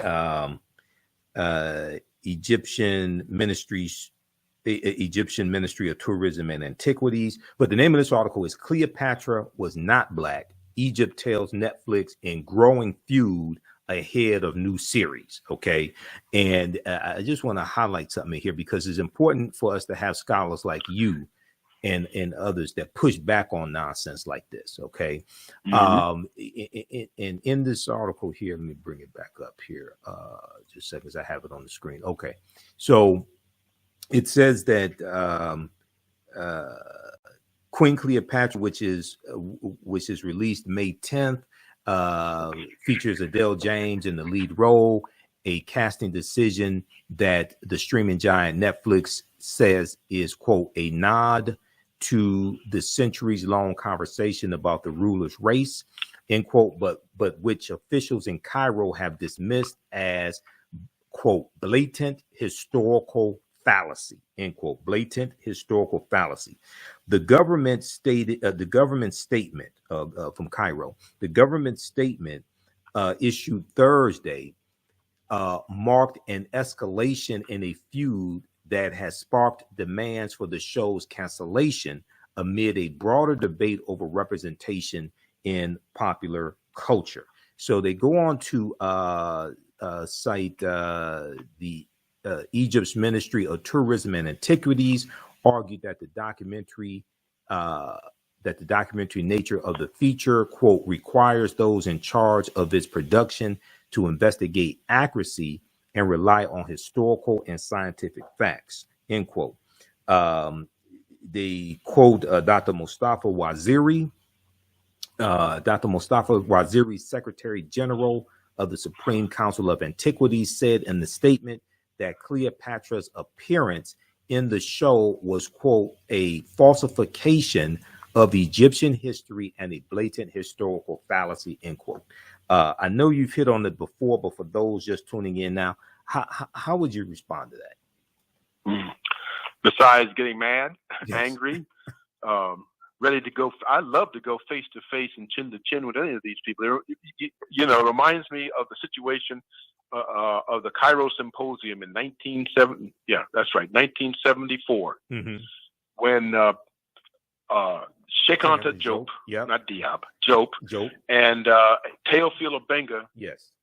Egyptian Ministry of Tourism and Antiquities. But the name of this article is "Cleopatra Was Not Black. Egypt Tells Netflix in Growing Feud Ahead of New Series." Okay. And I just want to highlight something here, because it's important for us to have scholars like you and others that push back on nonsense like this. Okay. In this article here, let me bring it back up here. Just seconds. I have it on the screen. Okay. So it says that Queen Cleopatra, which is released May 10th, features Adele James in the lead role, a casting decision that the streaming giant Netflix says is, quote, a nod to the centuries-long conversation about the ruler's race, end quote, but which officials in Cairo have dismissed as, quote, blatant historical fallacy, end quote, blatant historical fallacy. The government stated, the government statement from Cairo, the government statement issued Thursday marked an escalation in a feud that has sparked demands for the show's cancellation amid a broader debate over representation in popular culture. So they go on to cite the Egypt's Ministry of Tourism and Antiquities, argued that the documentary nature of the feature, quote, requires those in charge of its production to investigate accuracy and rely on historical and scientific facts, end quote. They quote Dr. Mustafa Waziri, Secretary General of the Supreme Council of Antiquities, said in the statement that Cleopatra's appearance in the show was, quote, a falsification of Egyptian history and a blatant historical fallacy, end quote. I know you've hit on it before, but for those just tuning in now, how would you respond to that? Besides getting mad, Yes. angry, ready to go, I love to go face to face and chin to chin with any of these people. It reminds me of the situation of the Cairo Symposium in 1974, when Sheikh Anta Diop, not Diab, Diop, and Teofilo Benga, yes,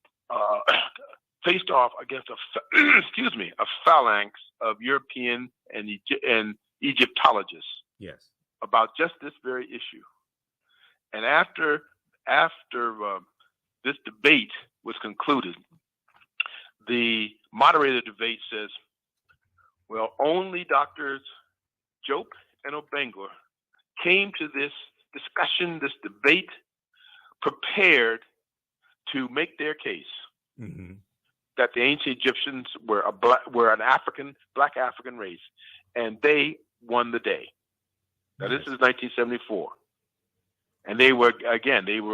faced off against a phalanx of European and Egyptologists, yes, about just this very issue. And after this debate was concluded, the moderator debate says, well, only Doctors Diop and Obenga came to this discussion, this debate, prepared to make their case that the ancient Egyptians were an black African race, and they won the day. Now, this is 1974, and they were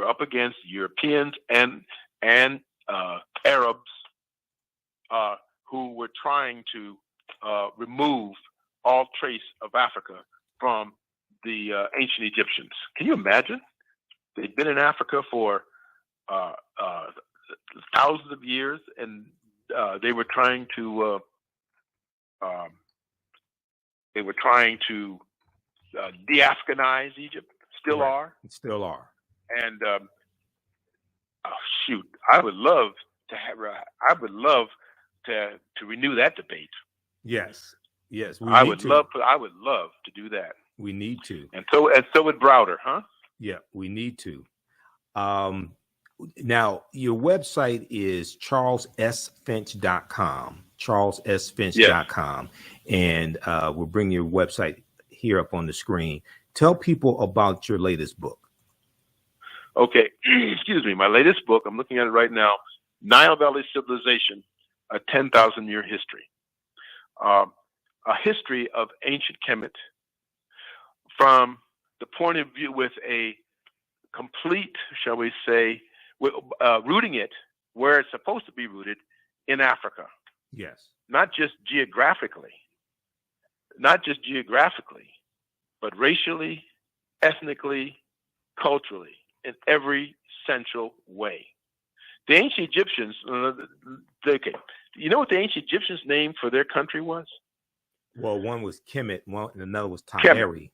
up against Europeans and Arabs who were trying to remove all trace of Africa from the ancient Egyptians. Can you imagine? They'd been in Africa for thousands of years, and they were trying to de-Africanize Egypt. Still are. And I would love to renew that debate. Yes. I would love to do that. We need to. And so would Browder, huh? Yeah, we need to. Now, your website is charlessfinch.com, charlessfinch.com. And we'll bring your website here up on the screen. Tell people about your latest book. Okay. Excuse me. My latest book, I'm looking at it right now, Nile Valley Civilization, a 10,000-year history. A history of ancient Kemet from the point of view with a complete, shall we say, rooting it where it's supposed to be rooted, in Africa. Yes. Not just geographically, but racially, ethnically, culturally, in every central way. The ancient Egyptians, you know what the ancient Egyptians' name for their country was? Well, one was Kemet, and another was Tameri.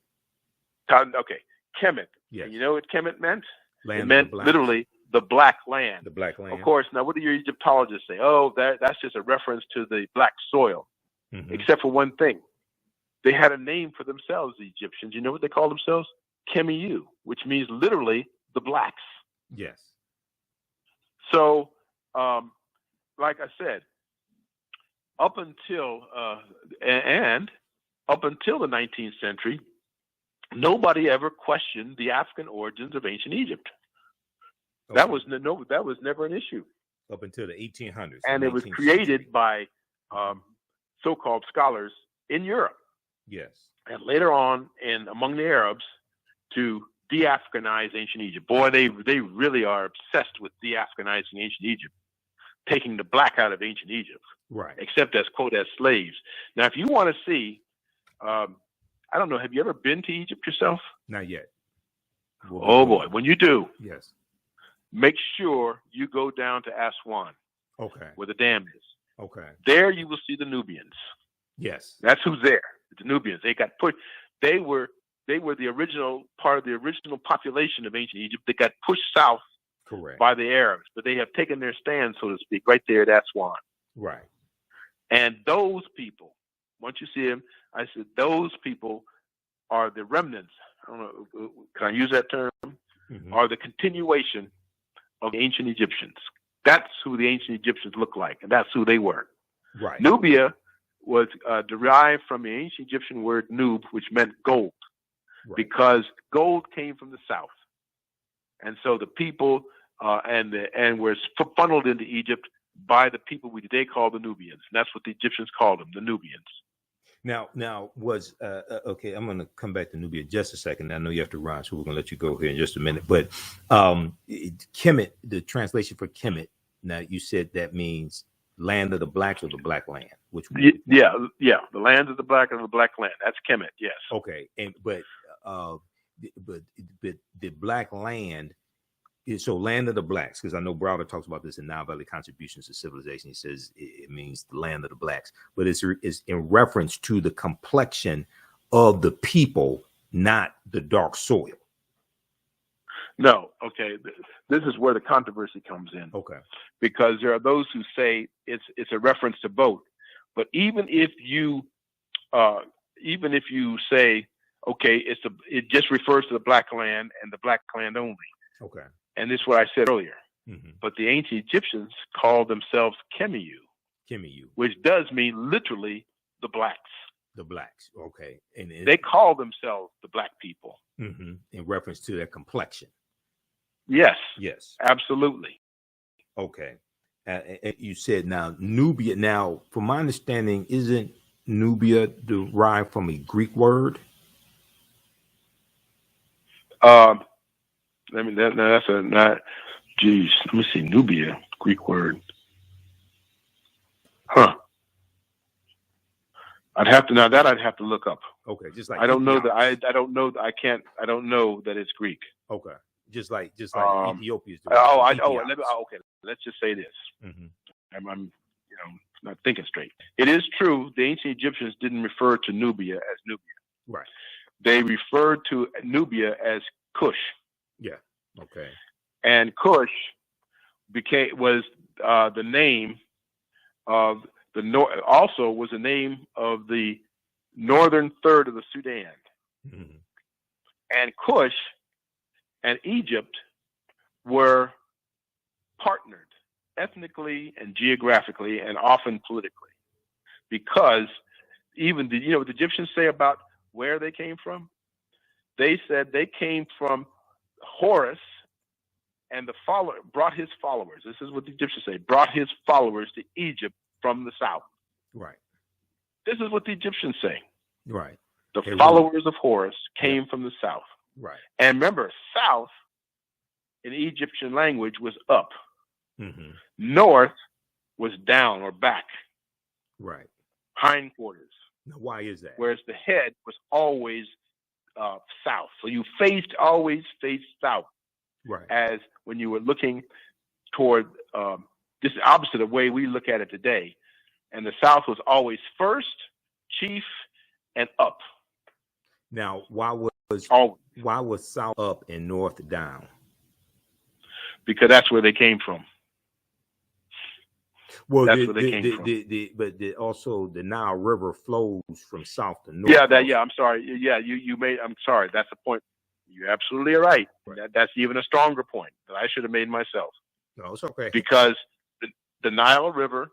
Okay, Kemet. Yes. And you know what Kemet meant? Land it meant literally the Black Land. The Black Land. Of course, now what do your Egyptologists say? Oh, that's just a reference to the black soil. Except for one thing. they had a name for themselves, the Egyptians. You know what they called themselves? Kemiyu, which means literally the blacks. Yes. So, like I said, up until the 19th century, nobody ever questioned the African origins of ancient Egypt. Okay. That was never an issue up until the 1800s. And it was created by so-called scholars in Europe. Yes. And later on, among the Arabs, to de-Africanize ancient Egypt. Boy, they really are obsessed with de-Africanizing ancient Egypt, taking the black out of ancient Egypt, right? Except as quote as slaves. Now, if you want to see, I don't know, have you ever been to Egypt yourself? Not yet. Oh boy, when you do, yes, make sure you go down to Aswan. Okay. Where the dam is. Okay. There you will see the Nubians. Yes. That's who's there. The Nubians. They got put. They were the original part of the original population of ancient Egypt that got pushed south. Correct. By the Arabs, but they have taken their stand, so to speak, right there at Aswan. Right. And those people, once you see them, I said those people are the remnants. I don't know. Can I use that term? Mm-hmm. Are the continuation of the ancient Egyptians. That's who the ancient Egyptians look like, and that's who they were. Right. Nubia was derived from the ancient Egyptian word nub, which meant gold, right. Because gold came from the south, and so the people and were funneled into Egypt by the people we today call the Nubians, and that's what the Egyptians called them, the Nubians. Now was okay. I'm going to come back to Nubia in just a second. I know you have to run, so we're going to let you go here in just a minute. But Kemet, the translation for Kemet. Now you said that means land of the blacks or the black land. Which yeah, the land of the black and the black land. That's Kemet. Yes. Okay, but the black land. So land of the blacks, because I know Browder talks about this in Nile Valley Contributions to Civilization. He says it means the land of the blacks, but it's in reference to the complexion of the people, not the dark soil. No, okay. This is where the controversy comes in. Okay. Because there are those who say it's a reference to both. But even if you say, okay, it just refers to the black land and the black land only. Okay. And this is what I said earlier. Mm-hmm. But the ancient Egyptians called themselves Kemiyu, which does mean literally the blacks. The blacks, okay. And they call themselves the black people. Mm-hmm. In reference to their complexion. Yes. Yes. Absolutely. Okay. You said now Nubia. Now, from my understanding, isn't Nubia derived from a Greek word? That's not. Geez, let me see. Nubia, Greek word. Huh. I'd have to look up. Okay, just like I don't know that I don't know that I can't. I don't know that it's Greek. Okay, just like Ethiopia is. Okay. Let's just say this. Mm-hmm. I'm not thinking straight. It is true. The ancient Egyptians didn't refer to Nubia as Nubia. Right. They referred to Nubia as Kush. Yeah. Okay. And Kush was the name of the also was the name of the northern third of the Sudan. Mm-hmm. And Kush and Egypt were partnered ethnically and geographically and often politically, because even what the Egyptians say about where they came from. They said they came from Horus, and brought his followers. This is what the Egyptians say: brought his followers to Egypt from the south. Right. This is what the Egyptians say. Right. The followers of Horus came from the south. Right. And remember, south in Egyptian language was up. Mm-hmm. North was down or back. Right. Hindquarters. Now, why is that? Whereas the head was always south. So you always faced south. Right. As when you were looking toward this is opposite of the way we look at it today. And the south was always first, chief, and up. Now, why was south up and north down? Because that's where they came from. Well, that's where they came from. But also the Nile River flows from south to north. Yeah, I'm sorry. Yeah, I'm sorry. That's the point. You're absolutely right. That's even a stronger point that I should have made myself. No, it's okay. Because the Nile River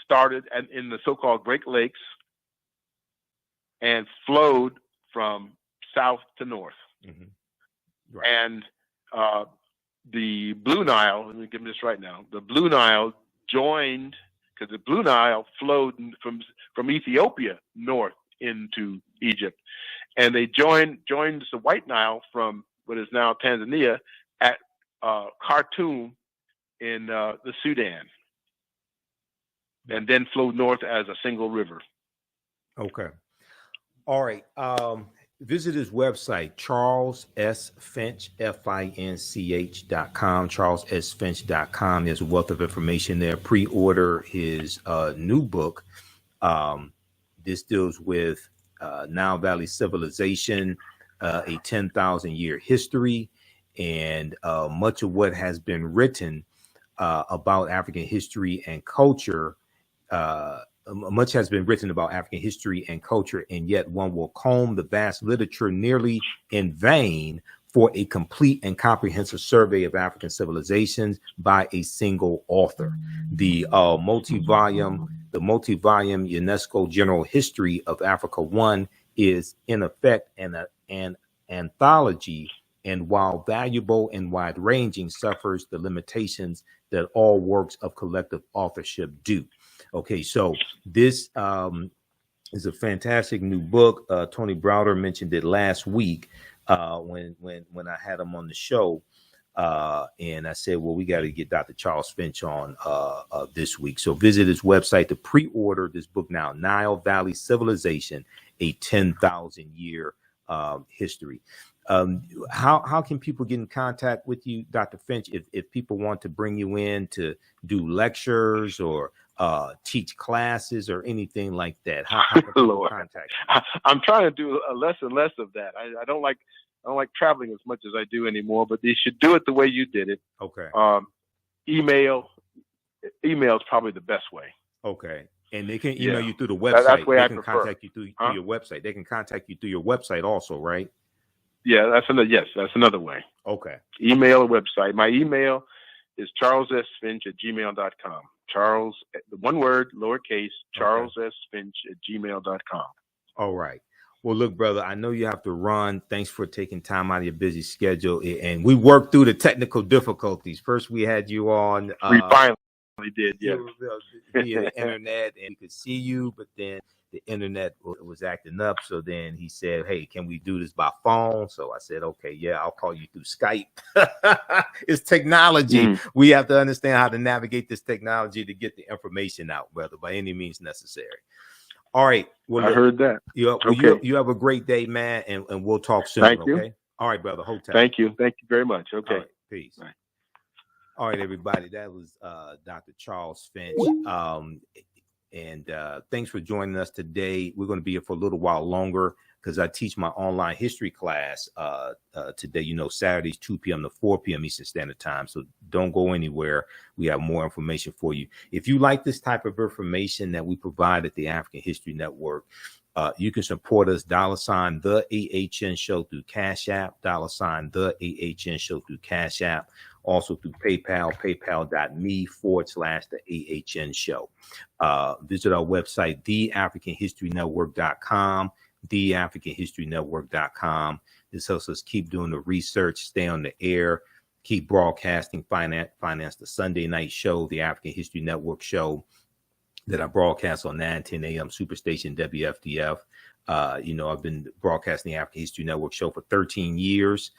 started in the so-called Great Lakes and flowed from south to north. Mm-hmm. Right. And the Blue Nile, let me give this right now, the Blue Nile joined, because the Blue Nile flowed from Ethiopia north into Egypt. And they joined the White Nile from what is now Tanzania at Khartoum in the Sudan, and then flowed north as a single river. Okay. All right. Visit his website, Charles S. Finch, FINCH.com, CharlesSFinch.com. There's a wealth of information there. Pre-order his new book. This deals with Nile Valley civilization, a 10,000-year history, and much of what has been written about African history and culture. Much has been written about African history and culture, and yet one will comb the vast literature nearly in vain for a complete and comprehensive survey of African civilizations by a single author. The multi-volume UNESCO General History of Africa 1 is in effect an anthology, and while valuable and wide-ranging, suffers the limitations that all works of collective authorship do. Okay, so this is a fantastic new book. Tony Browder mentioned it last week when I had him on the show, and I said, well, we got to get Dr. Charles Finch on this week. So visit his website to pre-order this book now, Nile Valley Civilization, a 10,000-year history. How can people get in contact with you, Dr. Finch, if people want to bring you in to do lectures or teach classes or anything like that? How can people contact you? I'm trying to do less and less of that. I don't like traveling as much as I do anymore, but they should do it the way you did it. Okay. Email is probably the best way. Okay. And they can email you through the website. That's the way they I can prefer. Contact you through your website. They can contact you through your website also, right? Yeah, that's another way. Okay. Email or website. My email is charlessfinch@gmail.com. Charles, the one word, lowercase, charlessfinch@gmail.com. All right. Well, look, brother, I know you have to run. Thanks for taking time out of your busy schedule. And we worked through the technical difficulties. First, we had you on. We finally did, yeah. Via the internet, and we could see you, but then the internet was acting up. So then he said, hey, can we do this by phone? So I said, okay, yeah, I'll call you through Skype. It's technology. We have to understand how to navigate this technology to get the information out, brother, by any means necessary. All right. Well, I heard that. You have a great day, man, and we'll talk soon. Thank you. Okay. All right, brother. Hold tight. Thank you. Thank you very much. Okay. All right, peace. All right. All right, everybody. That was Dr. Charles Finch. And thanks for joining us today. We're going to be here for a little while longer because I teach my online history class today, Saturdays, 2 p.m. to 4 p.m. Eastern Standard Time. So don't go anywhere. We have more information for you. If you like this type of information that we provide at the African History Network, you can support us, $ the AHN Show through Cash App, $ the AHN Show through Cash App, also through PayPal, paypal.me/the AHN Show. Visit our website, theafricanhistorynetwork.com, theafricanhistorynetwork.com. This helps us keep doing the research, stay on the air, keep broadcasting, finance the Sunday night show, the African History Network show that I broadcast on 9:10 a.m. Superstation WFDF. I've been broadcasting the African History Network show for 13 years,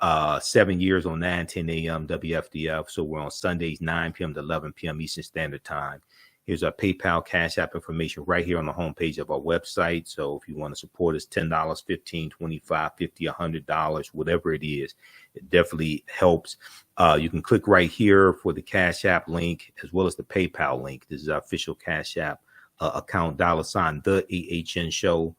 7 years on 9:10 a.m. WFDF. So we're on Sundays, 9 p.m. to 11 p.m. Eastern Standard Time. Here's our PayPal, Cash App information right here on the homepage of our website. So if you want to support us, $10, $15, $25, $50, $100, whatever it is, it definitely helps. You can click right here for the Cash App link as well as the PayPal link. This is our official Cash App account, $ the AHN Show.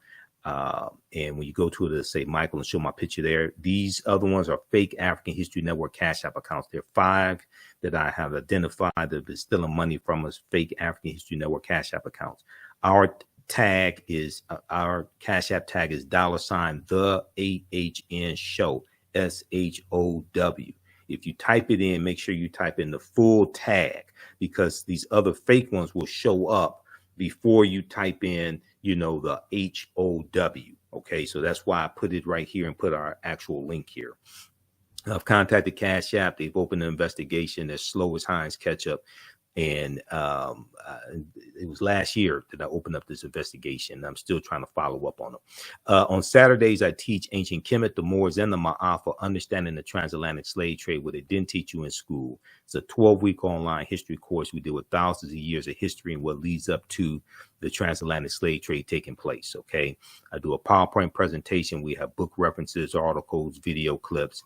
And when you go to it, it'll say Michael and show my picture there. These other ones are fake African History Network Cash App accounts. There are 5 that I have identified that have been stealing money from us, fake African History Network Cash App accounts. Our tag is, our Cash App tag is $ the AHN show, SHOW. If you type it in, make sure you type in the full tag, because these other fake ones will show up before you type in, you know, the HOW. Okay, so that's why I put it right here and put our actual link here. I've contacted Cash App. They've opened an investigation. They're slow as Heinz ketchup. And it was last year that I opened up this investigation. I'm still trying to follow up on them. On Saturdays, I teach ancient Kemet, the Moors, and the Ma'afa, understanding the transatlantic slave trade, what they didn't teach you in school. It's a 12-week online history course. We deal with thousands of years of history and what leads up to the transatlantic slave trade taking place. Okay, I do a PowerPoint presentation. We have book references, articles, video clips.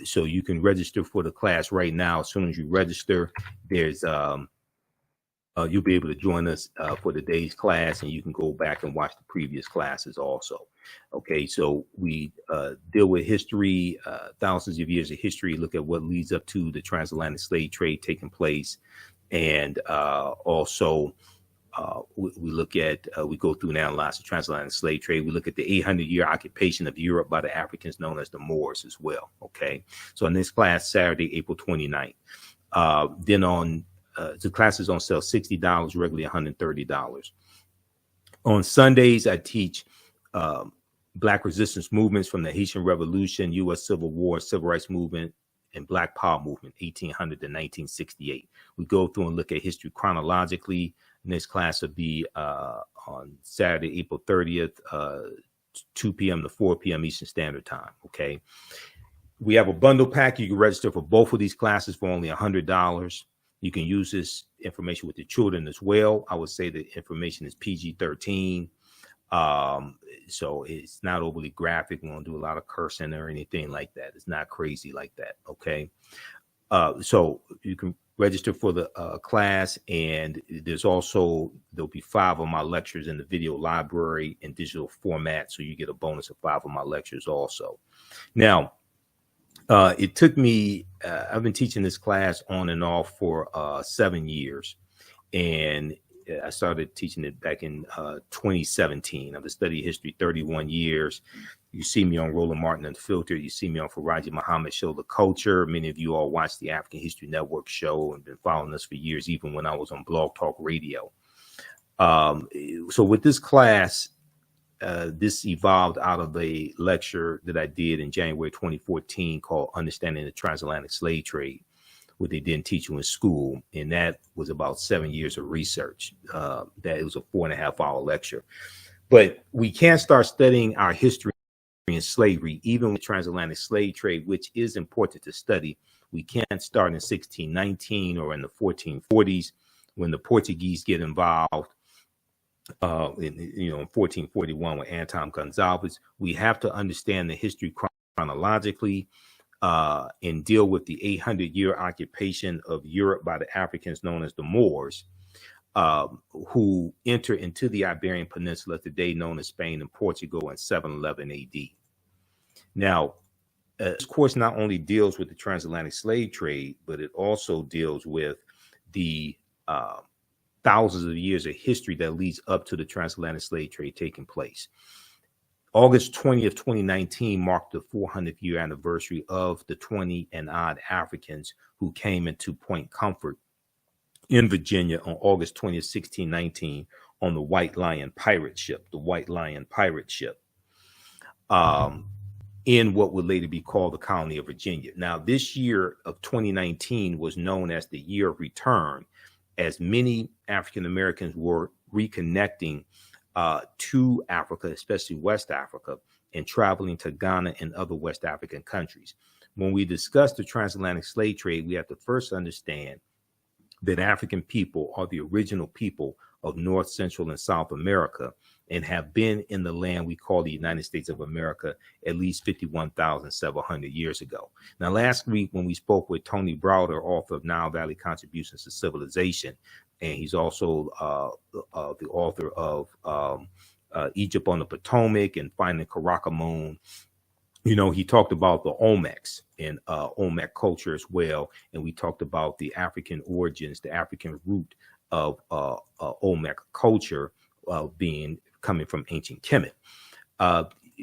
So you can register for the class right now. As soon as you register, there's you'll be able to join us for the day's class, and you can go back and watch the previous classes also. Okay, so we deal with history, thousands of years of history, look at what leads up to the transatlantic slave trade taking place, and also we look at, we go through and analyze the transatlantic slave trade. We look at the 800-year occupation of Europe by the Africans known as the Moors as well. Okay, so in this class, Saturday, April 29th. Then on, the class is on sale, $60, regularly $130. On Sundays, I teach Black resistance movements from the Haitian Revolution, U.S. Civil War, Civil Rights Movement, and Black Power Movement, 1800 to 1968. We go through and look at history chronologically. This class will be on Saturday, April 30th, 2 p.m. to 4 p.m. Eastern Standard Time. Okay. We have a bundle pack. You can register for both of these classes for only $100. You can use this information with your children as well. I would say the information is PG-13. So it's not overly graphic. We won't do a lot of cursing or anything like that. It's not crazy like that. Okay. So you can register for the class, and there'll be 5 of my lectures in the video library in digital format. So you get a bonus of 5 of my lectures also. Now, it took me, I've been teaching this class on and off for 7 years, and I started teaching it back in 2017. I've studied history 31 years. You see me on Roland Martin Unfiltered. You see me on Faraji Muhammad Show, The Culture. Many of you all watch the African History Network show and been following us for years, even when I was on Blog Talk Radio. So with this class, this evolved out of a lecture that I did in January 2014 called Understanding the Transatlantic Slave Trade, what they didn't teach you in school. And that was about 7 years of research. That it was a 4.5-hour lecture. But we can't start studying our history in slavery, even with transatlantic slave trade, which is important to study. We can't start in 1619 or in the 1440s when the Portuguese get involved. In 1441 with Anton Gonzalez. We have to understand the history chronologically and deal with the 800-year occupation of Europe by the Africans known as the Moors, who enter into the Iberian Peninsula today known as Spain and Portugal in 711 AD. Now, this course not only deals with the transatlantic slave trade, but it also deals with the thousands of years of history that leads up to the transatlantic slave trade taking place. August 20th, 2019 marked the 400th year anniversary of the 20 and odd Africans who came into Point Comfort in Virginia on August 20th, 1619 on the White Lion pirate ship, in what would later be called the colony of Virginia. Now, this year of 2019 was known as the year of return, as many African Americans were reconnecting to Africa, especially West Africa, and traveling to Ghana and other West African countries. When we discuss the transatlantic slave trade, we have to first understand that African people are the original people of North, Central, and South America, and have been in the land we call the United States of America at least 51,700 years ago. Now, last week when we spoke with Tony Browder, author of Nile Valley Contributions to Civilization, and he's also the author of Egypt on the Potomac and finding Karakorum. You know, he talked about the Olmecs and Olmec culture as well. And we talked about the African origins, the African root of Olmec culture coming from ancient Kemet.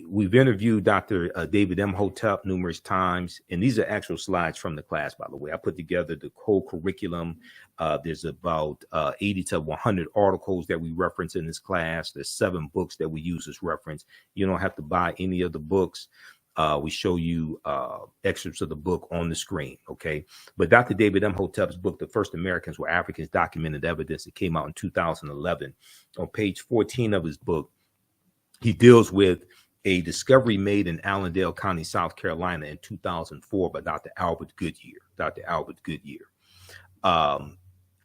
We've interviewed Dr. David Imhotep numerous times, and these are actual slides from the class, by the way. I put together the whole curriculum. There's about 80 to 100 articles that we reference in this class. There's 7 books that we use as reference. You don't have to buy any of the books. We show you excerpts of the book on the screen, okay? But Dr. David Imhotep's book, The First Americans Were Africans, Documented Evidence, it came out in 2011. On page 14 of his book, he deals with a discovery made in Allendale County, South Carolina in 2004 by Dr. Albert Goodyear.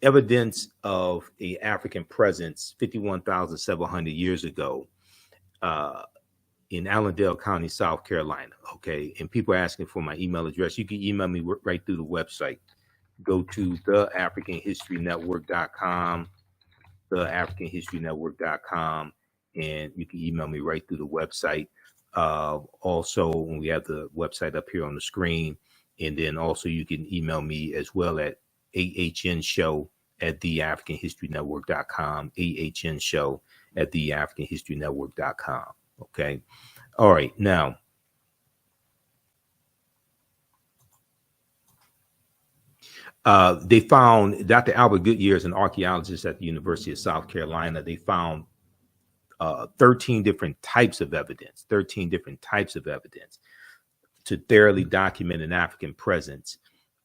Evidence of a African presence 51,700 years ago in Allendale County, South Carolina. Okay. And people are asking for my email address. You can email me right through the website. Go to theafricanhistorynetwork.com, theafricanhistorynetwork.com, and you can email me right through the website. Also, we have the website up here on the screen. And then also you can email me as well at ahnshow@theafricanhistorynetwork.com, ahnshow@theafricanhistorynetwork.com. Okay. All right. Now, they found, Dr. Albert Goodyear is an archaeologist at the University of South Carolina. They found 13 different types of evidence to thoroughly document an African presence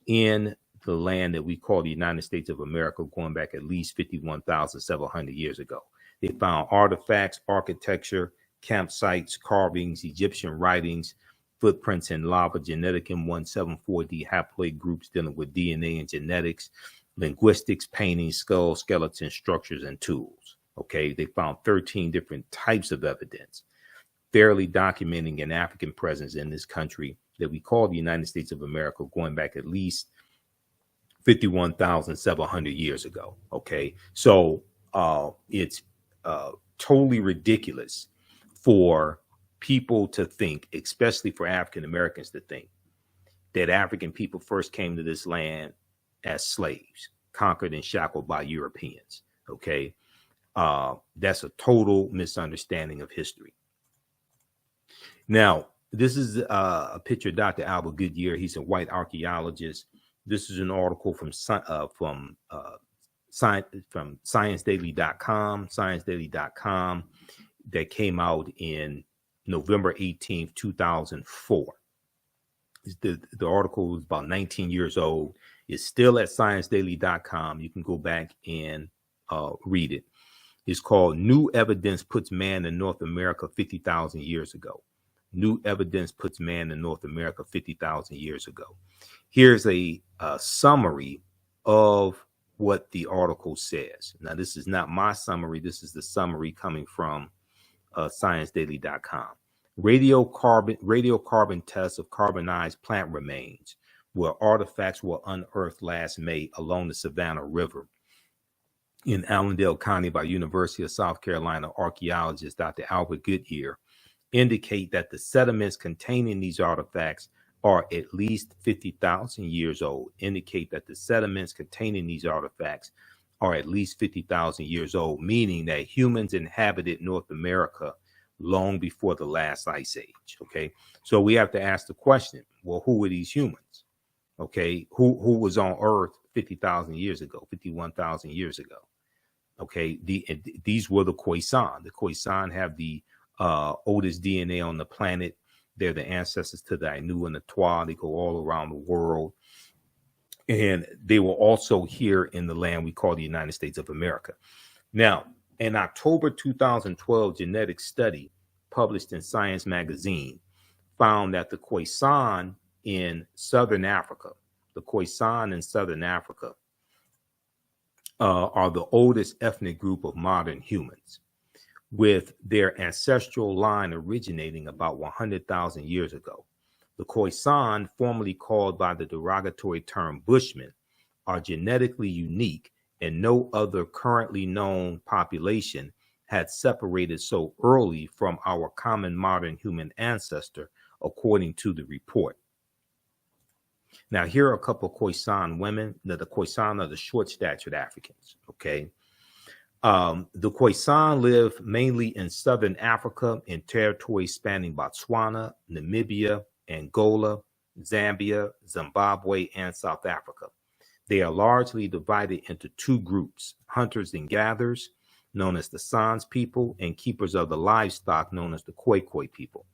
in the land that we call the United States of America, going back at least 51,700 years ago. They found artifacts, architecture, campsites, carvings, Egyptian writings, footprints in lava, genetic M174D haploid groups dealing with DNA and genetics, linguistics, paintings, skulls, skeletons, structures, and tools. Okay, they found 13 different types of evidence fairly documenting an African presence in this country that we call the United States of America, going back at least 51,700 years ago. Okay, so it's totally ridiculous for people to think, especially for African Americans to think, that African people first came to this land as slaves, conquered and shackled by Europeans. Okay, that's a total misunderstanding of history. Now, this is a picture of Dr. Albert Goodyear. He's a white archaeologist. This is an article from ScienceDaily.com, that came out in November 18th, 2004. The article is about 19 years old. It's still at ScienceDaily.com. You can go back and read it. It's called New Evidence Puts Man in North America 50,000 Years Ago. New evidence puts man in North America 50,000 years ago. Here's a summary of what the article says. Now, this is not my summary. This is the summary coming from ScienceDaily.com. Radiocarbon tests of carbonized plant remains where artifacts were unearthed last May along the Savannah River in Allendale County by University of South Carolina archaeologist Dr. Albert Goodyear indicate that the sediments containing these artifacts are at least 50,000 years old. Indicate that the sediments containing these artifacts are at least 50,000 years old, meaning that humans inhabited North America long before the last ice age. Okay, so we have to ask the question: well, who were these humans? Okay, who was on Earth 50,000 years ago, 51,000 years ago? Okay, these were the Khoisan. The Khoisan have the oldest DNA on the planet. They're the ancestors to the Ainu and the Twa. They go all around the world. And they were also here in the land we call the United States of America. Now, in October 2012, genetic study published in Science magazine found that the Khoisan in Southern Africa, are the oldest ethnic group of modern humans, with their ancestral line originating about 100,000 years ago. The Khoisan, formerly called by the derogatory term Bushmen, are genetically unique, and no other currently known population had separated so early from our common modern human ancestor, according to the report. Now, here are a couple of Khoisan women. Now, the Khoisan are the short-statured Africans, okay? The Khoisan live mainly in southern Africa in territories spanning Botswana, Namibia, Angola, Zambia, Zimbabwe, and South Africa. They are largely divided into two groups: hunters and gatherers, known as the Sans people, and keepers of the livestock, known as the Khoikhoi people.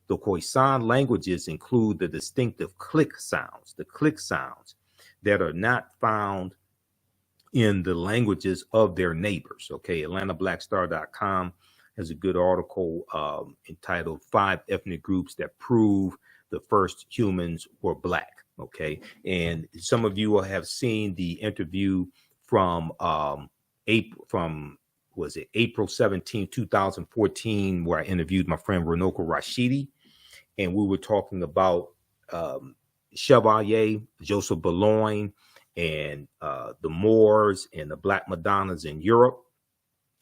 The Khoisan languages include the distinctive click sounds, that are not found in the languages of their neighbors. Okay, AtlantaBlackStar.com has a good article entitled 5 Ethnic Groups That Prove the First Humans Were Black. Okay, and some of you will have seen the interview from April 17, 2014, where I interviewed my friend Renoko Rashidi, and we were talking about Chevalier, Joseph Boulogne, and the Moors and the Black Madonnas in Europe.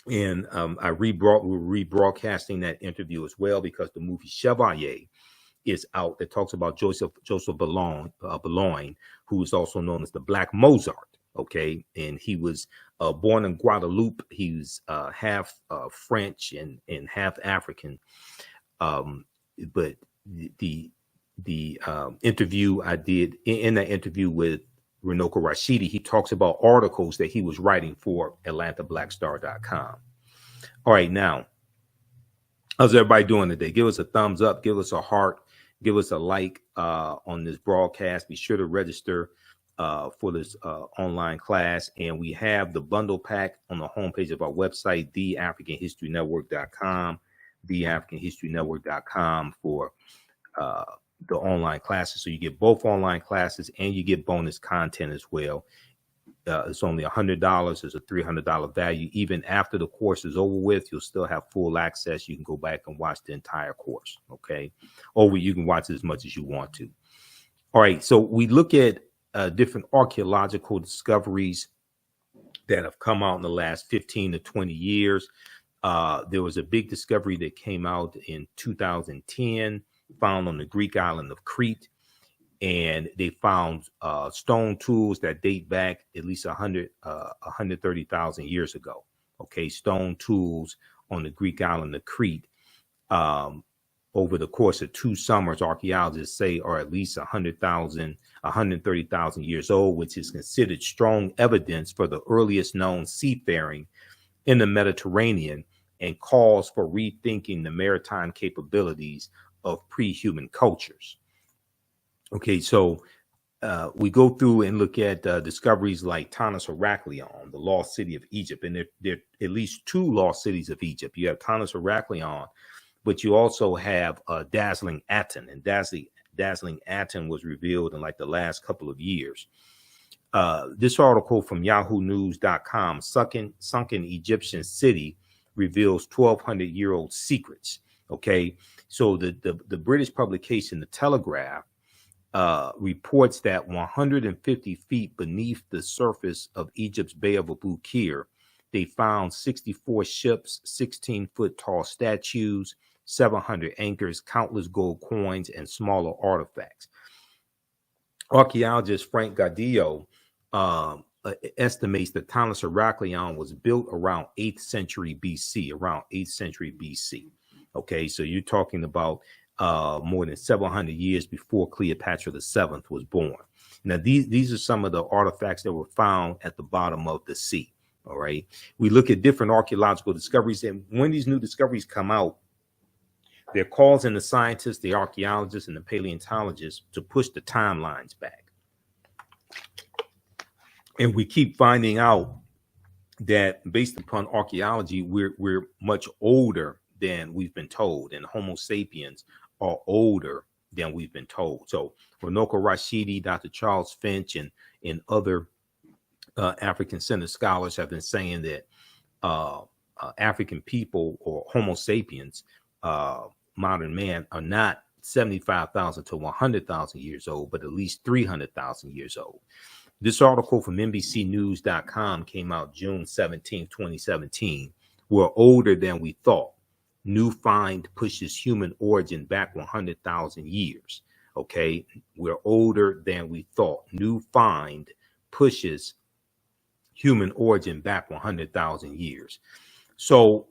And we're rebroadcasting that interview as well, because the movie Chevalier is out that talks about Joseph Boulogne, who is also known as the Black Mozart. Okay, and he was born in Guadeloupe. He was half French and half African. But the interview I did, in that interview with Renoko Rashidi, he talks about articles that he was writing for AtlantaBlackStar.com. All right, now, how's everybody doing today? Give us a thumbs up, give us a heart, give us a like on this broadcast. Be sure to register for this online class. And we have the bundle pack on the homepage of our website, theafricanhistorynetwork.com, theafricanhistorynetwork.com, for the online classes. So you get both online classes and you get bonus content as well. It's only $100. It's a $300 value. Even after the course is over with, you'll still have full access. You can go back and watch the entire course, okay? Or you can watch as much as you want to. All right, so we look at different archaeological discoveries that have come out in the last 15 to 20 years. There was a big discovery that came out in 2010, found on the Greek island of Crete. And they found stone tools that date back at least 130,000 years ago. Okay, stone tools on the Greek island of Crete. Over the course of 2 summers, archaeologists say are at least 130,000 years old, which is considered strong evidence for the earliest known seafaring in the Mediterranean, and calls for rethinking the maritime capabilities of pre-human cultures. Okay, so we go through and look at discoveries like Tanis Heraklion, the lost city of Egypt. And there are at least 2 lost cities of Egypt. You have Tanis Heraklion, but you also have Dazzling Aten. And Dazzling Aten was revealed in like the last couple of years. This article from yahoonews.com, Sunken Egyptian City reveals 1,200-year-old secrets. Okay, so the British publication, The Telegraph, reports that 150 feet beneath the surface of Egypt's Bay of Abu Qir, they found 64 ships, 16-foot tall statues, 700 anchors, countless gold coins, and smaller artifacts. Archaeologist Frank Gardillo estimates that Tanis Heraklion was built around 8th century BC, Okay, so you're talking about more than 700 years before Cleopatra VII was born. Now, these are some of the artifacts that were found at the bottom of the sea. All right. We look at different archaeological discoveries, and when these new discoveries come out, they're causing the scientists, the archaeologists, and the paleontologists to push the timelines back. And we keep finding out that based upon archaeology, we're much older than we've been told, and Homo sapiens are older than we've been told. So Renoko Rashidi, Dr. Charles Finch, and other African-centered scholars have been saying that African people, or Homo sapiens, modern man, are not 75,000 to 100,000 years old, but at least 300,000 years old. This article from NBCnews.com came out June 17, 2017, we're older than we thought. New find pushes human origin back 100,000 years. Okay, we're older than we thought. New find pushes human origin back 100,000 years. So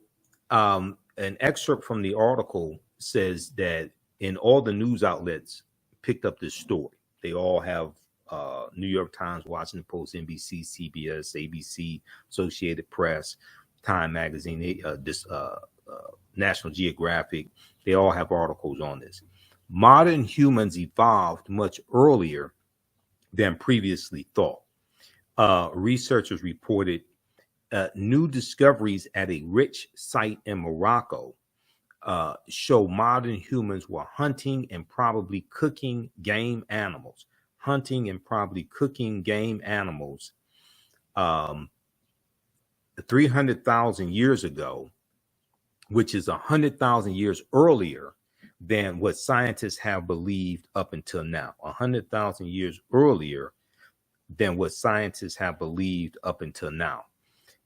an excerpt from the article says that in all the news outlets picked up this story. They all have New York Times, Washington Post, NBC, CBS, ABC, Associated Press, Time Magazine, National Geographic. They all have articles on this. Modern humans evolved much earlier than previously thought. Researchers reported new discoveries at a rich site in Morocco show modern humans were hunting and probably cooking game animals. 300,000 years ago, which is 100,000 years earlier than what scientists have believed up until now. 100,000 years earlier than what scientists have believed up until now.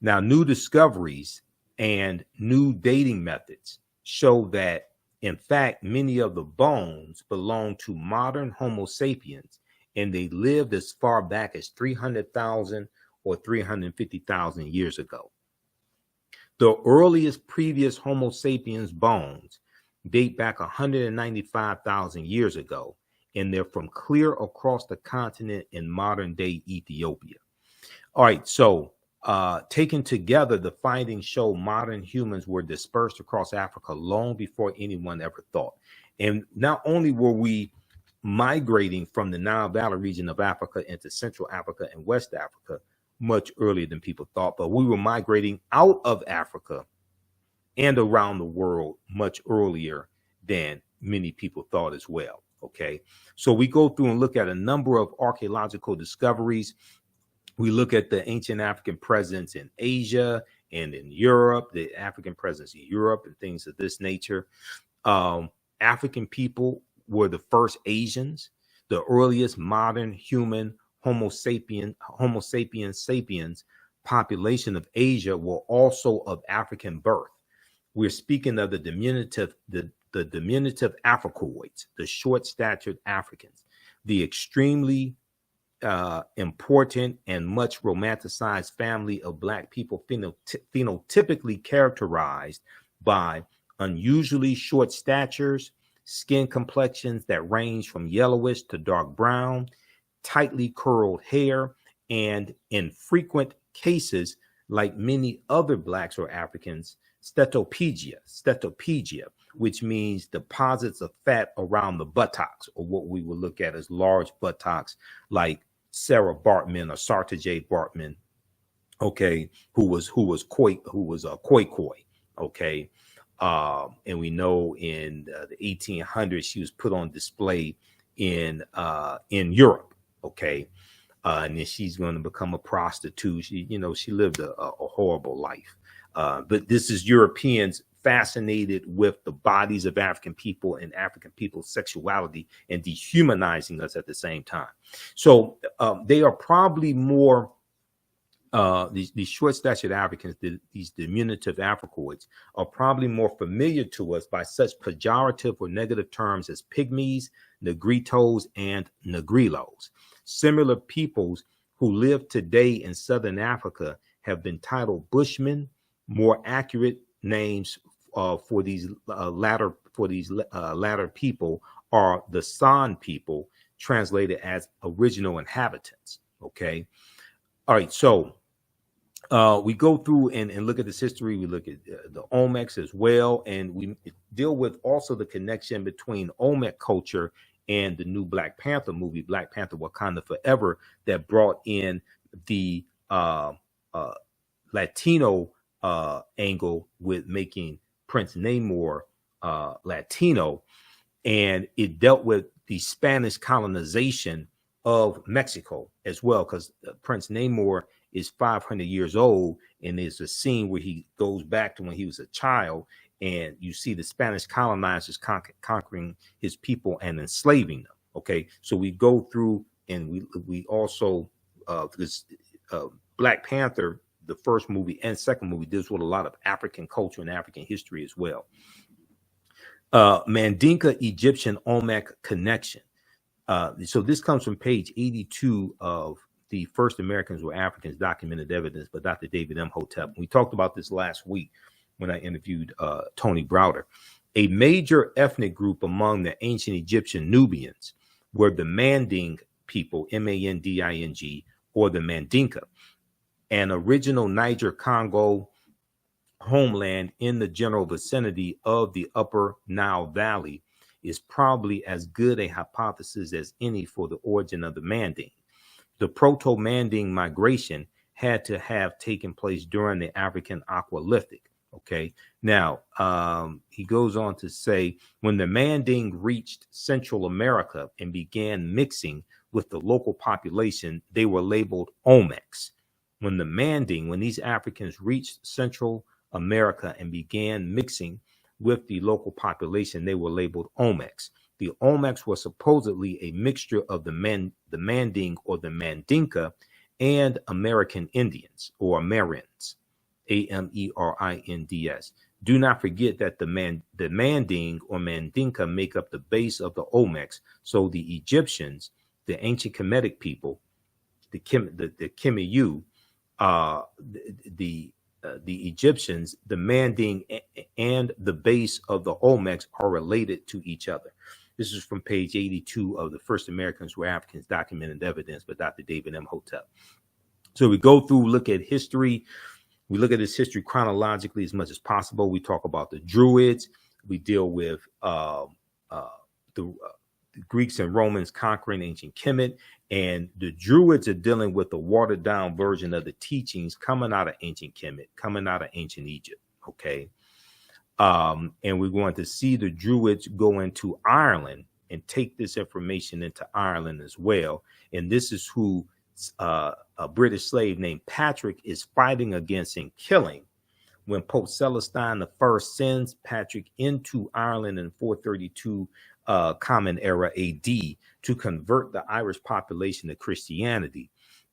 Now, new discoveries and new dating methods show that, in fact, many of the bones belong to modern Homo sapiens, and they lived as far back as 300,000 or 350,000 years ago. The earliest previous Homo sapiens bones date back 195,000 years ago, and they're from clear across the continent in modern-day Ethiopia. All right, so taken together, the findings show modern humans were dispersed across Africa long before anyone ever thought. And not only were we migrating from the Nile Valley region of Africa into Central Africa and West Africa much earlier than people thought, but we were migrating out of Africa and around the world much earlier than many people thought as well. Okay, so we go through and look at a number of archaeological discoveries. We look at the ancient African presence in Asia and in Europe, the African presence in Europe and things of this nature. African people were the first Asians. The earliest modern human Homo sapiens population of Asia were also of African birth. We're speaking of the diminutive Africoids, the short-statured Africans, the extremely important and much romanticized family of Black people phenotypically characterized by unusually short statures, skin complexions that range from yellowish to dark brown, tightly curled hair, and in frequent cases, like many other Blacks or Africans, stetophagia, which means deposits of fat around the buttocks, or what we would look at as large buttocks, like Sarah Bartman or Sarta J. Bartman, okay, who was a Khoikhoi, okay, and we know in the 1800s she was put on display in Europe, okay, and then she's going to become a prostitute. She lived a horrible life, but this is Europeans fascinated with the bodies of African people and African people's sexuality and dehumanizing us at the same time. So they are probably more, these short-statured Africans, these diminutive Africoids, are probably more familiar to us by such pejorative or negative terms as pygmies, negritos, and negrilos. Similar peoples who live today in Southern Africa have been titled Bushmen. More accurate names for these latter people are the San people, translated as original inhabitants. Okay, all right. So we go through and look at this history. We look at the Olmecs as well, and we deal with also the connection between Olmec culture and the new Black Panther movie, Black Panther: Wakanda Forever, that brought in the Latino angle with making Prince Namor Latino, and it dealt with the Spanish colonization of Mexico as well, because Prince Namor is 500 years old, and there's a scene where he goes back to when he was a child, and you see the Spanish colonizers conquering his people and enslaving them. Okay, so we go through and we also because Black Panther, the first movie and second movie deals with a lot of African culture and African history as well. Mandinka Egyptian Olmec connection. So this comes from page 82 of The First Americans Were Africans, Documented Evidence by Dr. David Imhotep. We talked about this last week when I interviewed Tony Browder. A major ethnic group among the ancient Egyptian Nubians were the Manding people, Manding, or the Mandinka, an original Niger-Congo homeland in the general vicinity of the upper Nile Valley is probably as good a hypothesis as any for the origin of the Manding. The Proto-Manding migration had to have taken place during the African Aqualithic. Okay, now he goes on to say, when the Manding reached Central America and began mixing with the local population, they were labeled Olmecs. When these Africans reached Central America and began mixing with the local population, they were labeled Olmecs. The Olmecs were supposedly a mixture of the Manding or the Mandinka and American Indians or Amerins. Amerins. Do not forget that the Manding or Mandinka make up the base of the Olmecs. So the Egyptians, the ancient Kemetic people, the Kemiyu, the Egyptians, the Manding, and the base of the Olmecs are related to each other. This is from page 82 of The First Americans Were Africans, Documented Evidence by Dr. David Imhotep. So we go through, look at history. We look at this history chronologically as much as possible. We talk about the Druids. We deal with the Greeks and Romans conquering ancient Kemet. And the Druids are dealing with a watered down version of the teachings coming out of ancient Kemet, coming out of ancient Egypt. Okay. And we're going to see the Druids go into Ireland and take this information into Ireland as well. And this is who a British slave named Patrick is fighting against and killing when Pope Celestine I sends Patrick into Ireland in 432 Common Era AD to convert the Irish population to Christianity.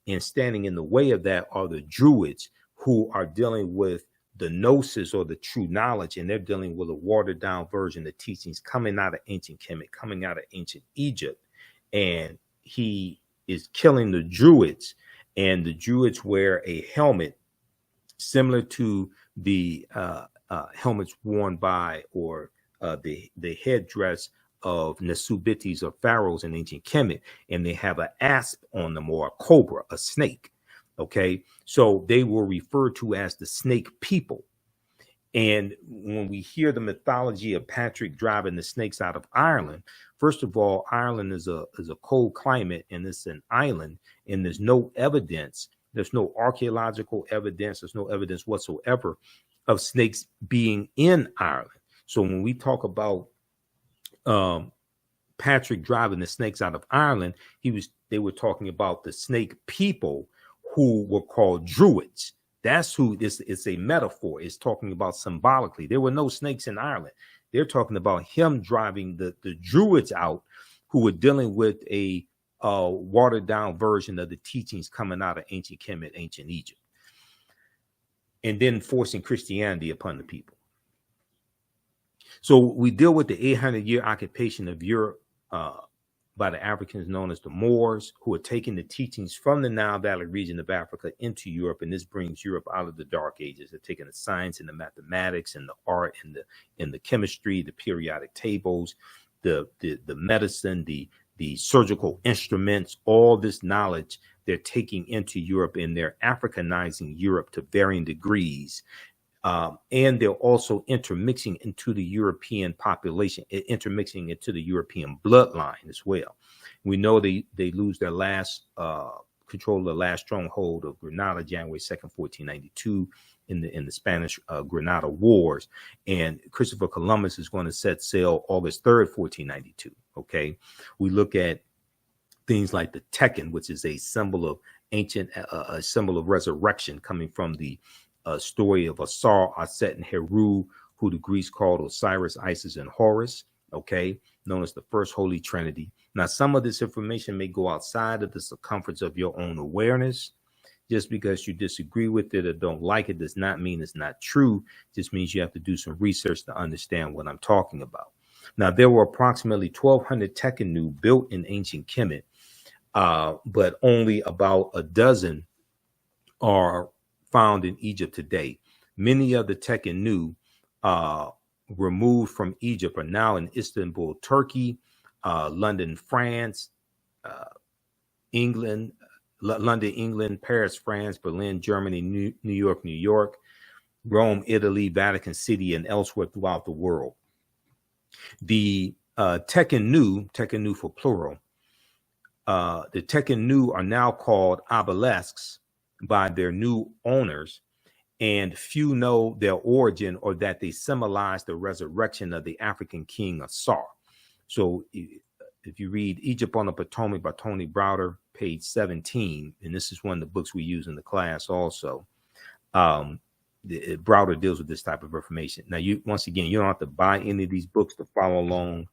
And standing in the way of that are the Druids, who are dealing with the gnosis or the true knowledge, and they're dealing with a watered down version of teachings coming out of ancient Kemet, coming out of ancient Egypt. And he is killing the Druids, and the Druids wear a helmet similar to the helmets worn by or the headdress of Nasubitis or pharaohs in ancient Kemet, and they have an asp on them or a cobra, a snake. Okay, so they were referred to as the snake people. And when we hear the mythology of Patrick driving the snakes out of Ireland, first of all, Ireland is a cold climate, and it's an island, and there's no evidence, there's no archaeological evidence, there's no evidence whatsoever of snakes being in Ireland. So when we talk about Patrick driving the snakes out of Ireland, they were talking about the snake people who were called Druids. That's who this is, a metaphor. It's talking about symbolically. There were no snakes in Ireland. They're talking about him driving the Druids out, who were dealing with a watered down version of the teachings coming out of ancient Kemet, ancient Egypt, and then forcing Christianity upon the people. So we deal with the 800-year occupation of Europe by the Africans known as the Moors, who are taking the teachings from the Nile Valley region of Africa into Europe, and this brings Europe out of the Dark Ages. They're taking the science and the mathematics and the art and the chemistry, the periodic tables, the medicine, the surgical instruments, all this knowledge they're taking into Europe, and they're Africanizing Europe to varying degrees. And they're also intermixing into the European population, intermixing into the European bloodline as well. We know they lose their last control of the last stronghold of Granada, January 2nd, 1492, in the Spanish Granada Wars. And Christopher Columbus is going to set sail August 3rd, 1492. Okay, we look at things like the Tekken, which is a symbol of ancient, a symbol of resurrection coming from the story of Asar, Aset, and Heru, who the Greeks called Osiris, Isis, and Horus, okay, known as the First Holy Trinity. Now, some of this information may go outside of the circumference of your own awareness. Just because you disagree with it or don't like it does not mean it's not true. Just means you have to do some research to understand what I'm talking about. Now, there were approximately 1,200 Tekhenu built in ancient Kemet, but only about a dozen are found in Egypt today. Many of the Tekhenu removed from Egypt are now in Istanbul, Turkey, London, France, England, London, England, Paris, France, Berlin, Germany, New York, Rome, Italy, Vatican City, and elsewhere throughout the world. The Tekhenu for plural, the Tekhenu are now called obelisks by their new owners, and few know their origin or that they symbolize the resurrection of the African king Asar. So if you read Egypt on the Potomac by Tony Browder, page 17, and this is one of the books we use in the class also, Browder deals with this type of information. Now, once again, you don't have to buy any of these books to follow along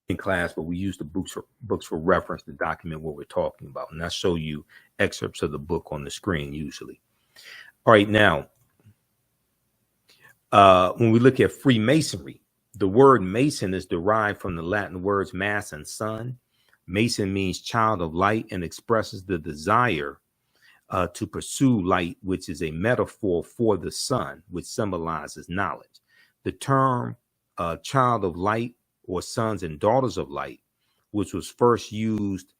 in class, but we use the books for reference to document what we're talking about. And I show you excerpts of the book on the screen usually. All right, now, when we look at Freemasonry, the word Mason is derived from the Latin words mass and sun. Mason means child of light and expresses the desire to pursue light, which is a metaphor for the sun, which symbolizes knowledge. The term child of light or sons and daughters of light, which was first used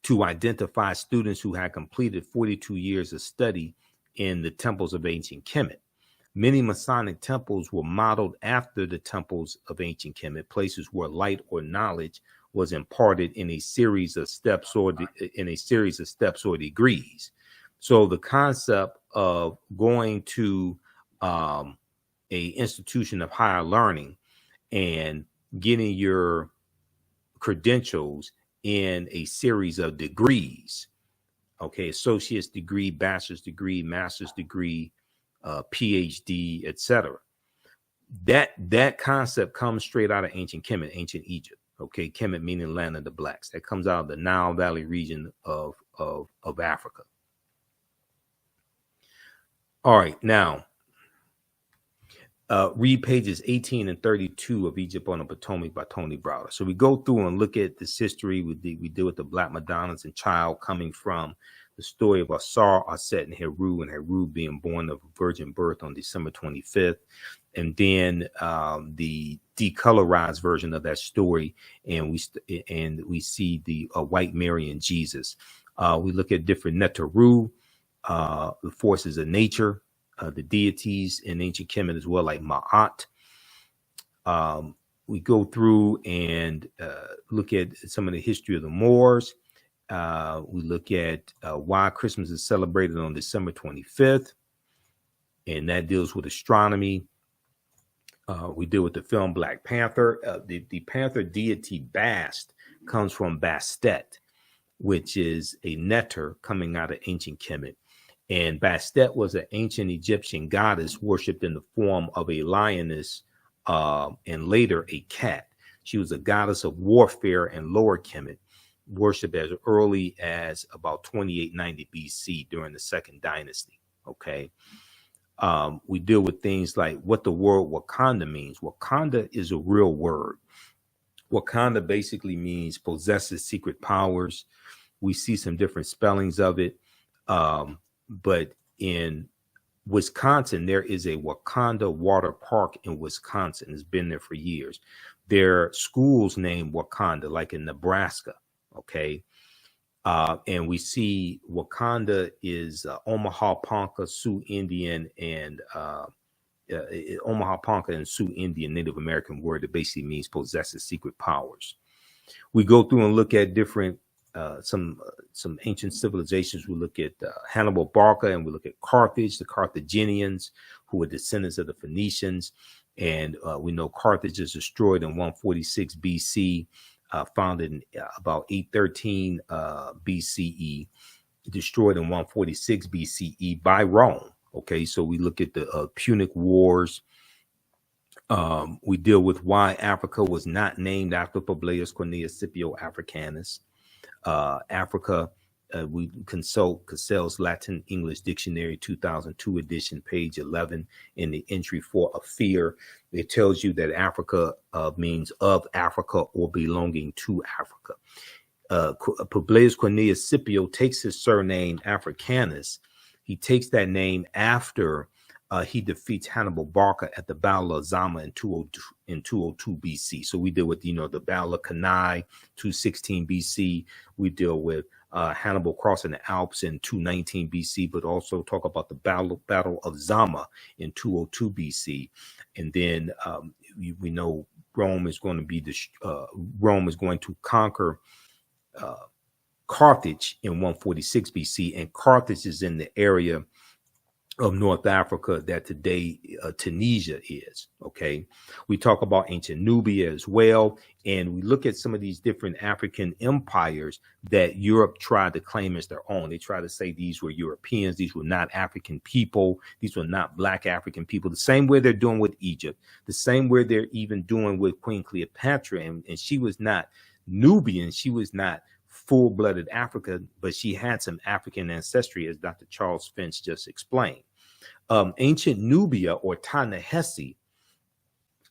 to identify students who had completed 42 years of study in the temples of ancient Kemet. Many Masonic temples were modeled after the temples of ancient Kemet, places where light or knowledge was imparted in a series of steps or degrees. So the concept of going to a institution of higher learning and getting your credentials in a series of degrees, okay, associate's degree, bachelor's degree, master's degree, PhD, etc. That concept comes straight out of ancient Kemet, ancient Egypt. Okay, Kemet meaning land of the blacks. That comes out of the Nile Valley region of Africa. All right, now read pages 18 and 32 of Egypt on the Potomac by Tony Browder. So we go through and look at this history. We deal with the Black Madonnas and child coming from the story of Asar, Aset, and Heru being born of a virgin birth on December 25th. And then the decolorized version of that story, and we see the white Mary and Jesus. We look at different Neteru, the forces of nature, the deities in ancient Kemet as well, like Ma'at. We go through and look at some of the history of the Moors. We look at why Christmas is celebrated on December 25th, and that deals with astronomy. We deal with the film Black Panther. The Panther deity Bast comes from Bastet, which is a neter coming out of ancient Kemet. And Bastet was an ancient Egyptian goddess worshipped in the form of a lioness and later a cat. She was a goddess of warfare in Lower Kemet, worshipped as early as about 2890 BC during the Second Dynasty. Okay. We deal with things like what the word Wakanda means. Wakanda is a real word. Wakanda basically means possesses secret powers. We see some different spellings of it. But in Wisconsin, there is a Wakanda Water Park in Wisconsin. It's been there for years. There are schools named Wakanda, like in Nebraska. Okay. And we see Wakanda is Omaha Ponca, Sioux Indian, and Omaha Ponca and Sioux Indian Native American word that basically means possesses secret powers. We go through and look at different some ancient civilizations. We look at Hannibal Barca, and we look at Carthage, the Carthaginians, who were descendants of the Phoenicians. And we know Carthage is destroyed in 146 BC. Founded in about 813 BCE, destroyed in 146 BCE by Rome. Okay, so we look at the Punic Wars. We deal with why Africa was not named after Publius Cornelius Scipio Africanus. Africa We consult Cassell's Latin English Dictionary 2002 edition, page 11, in the entry for a fear. It tells you that Africa means of Africa or belonging to Africa. Publius Cornelius Scipio takes his surname Africanus. He takes that name after he defeats Hannibal Barca at the Battle of Zama in 202 BC. So we deal with, the Battle of Cannae, 216 BC. We deal with Hannibal crossing the Alps in 219 BC, but also talk about the Battle of Zama in 202 BC. And then we know Rome is going to conquer Carthage in 146 BC, and Carthage is in the area of North Africa that today Tunisia is. Okay, we talk about ancient Nubia as well, and we look at some of these different African empires that Europe tried to claim as their own. They try to say these were Europeans, these were not African people, these were not Black African people. The same way they're doing with Egypt, the same way they're even doing with Queen Cleopatra, and she was not Nubian, she was not full-blooded African, but she had some African ancestry, as Dr. Charles Finch just explained. Ancient Nubia, or Ta-Nehesi,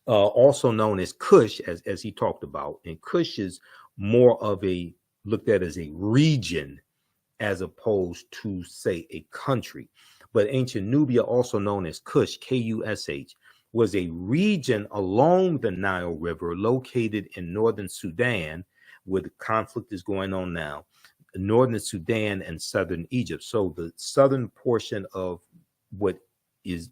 also known as Kush, as he talked about, and Kush is more of looked at as a region as opposed to, say, a country. But ancient Nubia, also known as Kush, Kush, was a region along the Nile River located in northern Sudan, where the conflict is going on now, northern Sudan and southern Egypt. So the southern portion of what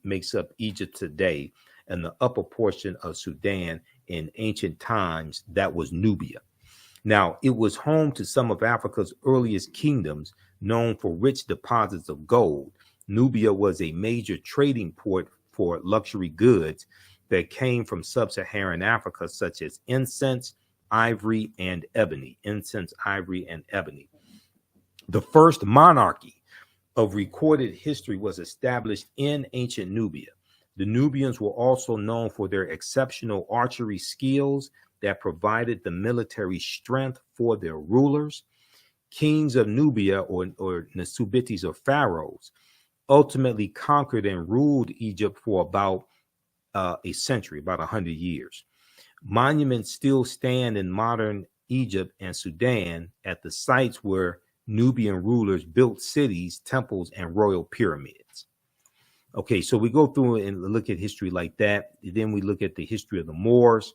makes up Egypt today, and the upper portion of Sudan in ancient times, that was Nubia. Now, it was home to some of Africa's earliest kingdoms, known for rich deposits of gold. Nubia was a major trading port for luxury goods that came from sub-Saharan Africa, such as incense, ivory, and ebony. Incense, ivory, and ebony. The first monarchy of recorded history was established in ancient Nubia. The Nubians were also known for their exceptional archery skills that provided the military strength for their rulers. Kings of Nubia, or Nasubites, or pharaohs, ultimately conquered and ruled Egypt for about a century, about 100 years. Monuments still stand in modern Egypt and Sudan at the sites where Nubian rulers built cities, temples, and royal pyramids. Okay, so we go through and look at history like that. Then we look at the history of the Moors,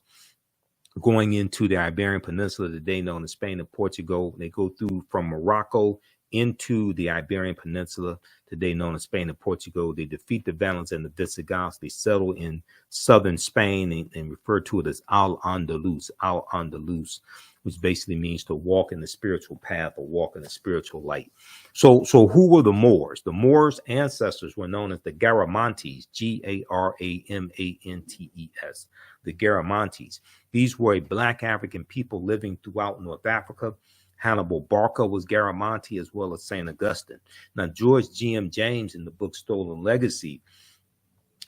going into the Iberian Peninsula, today known as Spain and Portugal. They go through from Morocco into the Iberian Peninsula, today known as Spain and Portugal. They defeat the Vandals and the Visigoths. They settle in southern Spain and refer to it as Al-Andalus, which basically means to walk in the spiritual path or walk in the spiritual light. So who were the Moors? The Moors' ancestors were known as the Garamantes, Garamantes, the Garamantes. These were a Black African people living throughout North Africa. Hannibal Barca was Garamantes, as well as St. Augustine. Now, George G.M. James, in the book Stolen Legacy,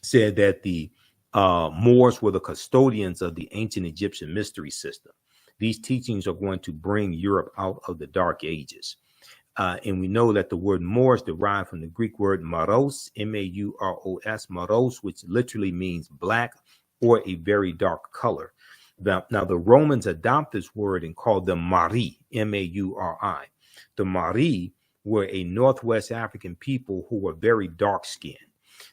said that the Moors were the custodians of the ancient Egyptian mystery system. These teachings are going to bring Europe out of the Dark Ages. And we know that the word Moors derived from the Greek word maros, M-A-U-R-O-S, maros, which literally means black or a very dark color. Now, the Romans adopted this word and called them Mari, M-A-U-R-I. The Mari were a Northwest African people who were very dark-skinned.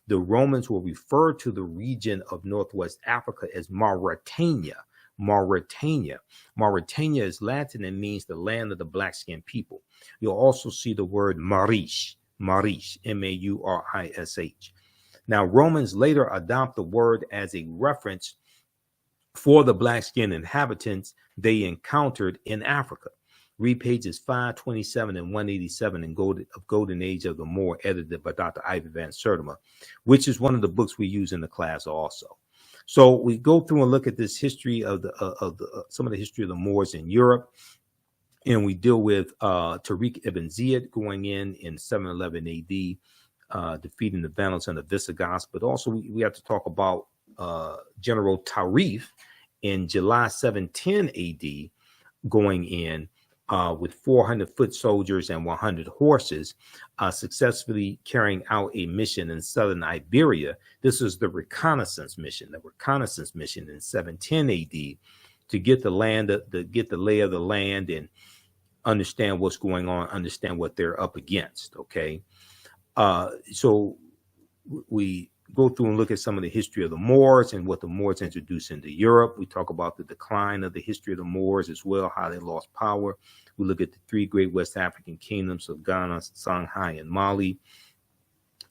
The Romans will refer to the region of Northwest Africa as Mauritania. Mauritania is Latin and means the land of the black-skinned people. You'll also see the word Marish, M-A-U-R-I-S-H. Now, Romans later adopt the word as a reference for the black-skinned inhabitants they encountered in Africa. Read pages 527 and 187 in Golden Age of the Moor, edited by Dr. Ivy Van Sertima, which is one of the books we use in the class also. So we go through and look at this history of some of the history of the Moors in Europe, and we deal with Tariq ibn Ziyad going in 711 AD, defeating the Vandals and the Visigoths. But also we have to talk about General Tarif in July 710 AD going in with 400 foot soldiers and 100 horses, successfully carrying out a mission in southern Iberia. This was the reconnaissance mission in 710 AD, to get the lay of the land and understand what's going on, understand what they're up against. Okay, so we go through and look at some of the history of the Moors and what the Moors introduced into Europe. We talk about the decline of the history of the Moors as well, how they lost power. We look at the three great West African kingdoms of Ghana, Songhai, and Mali.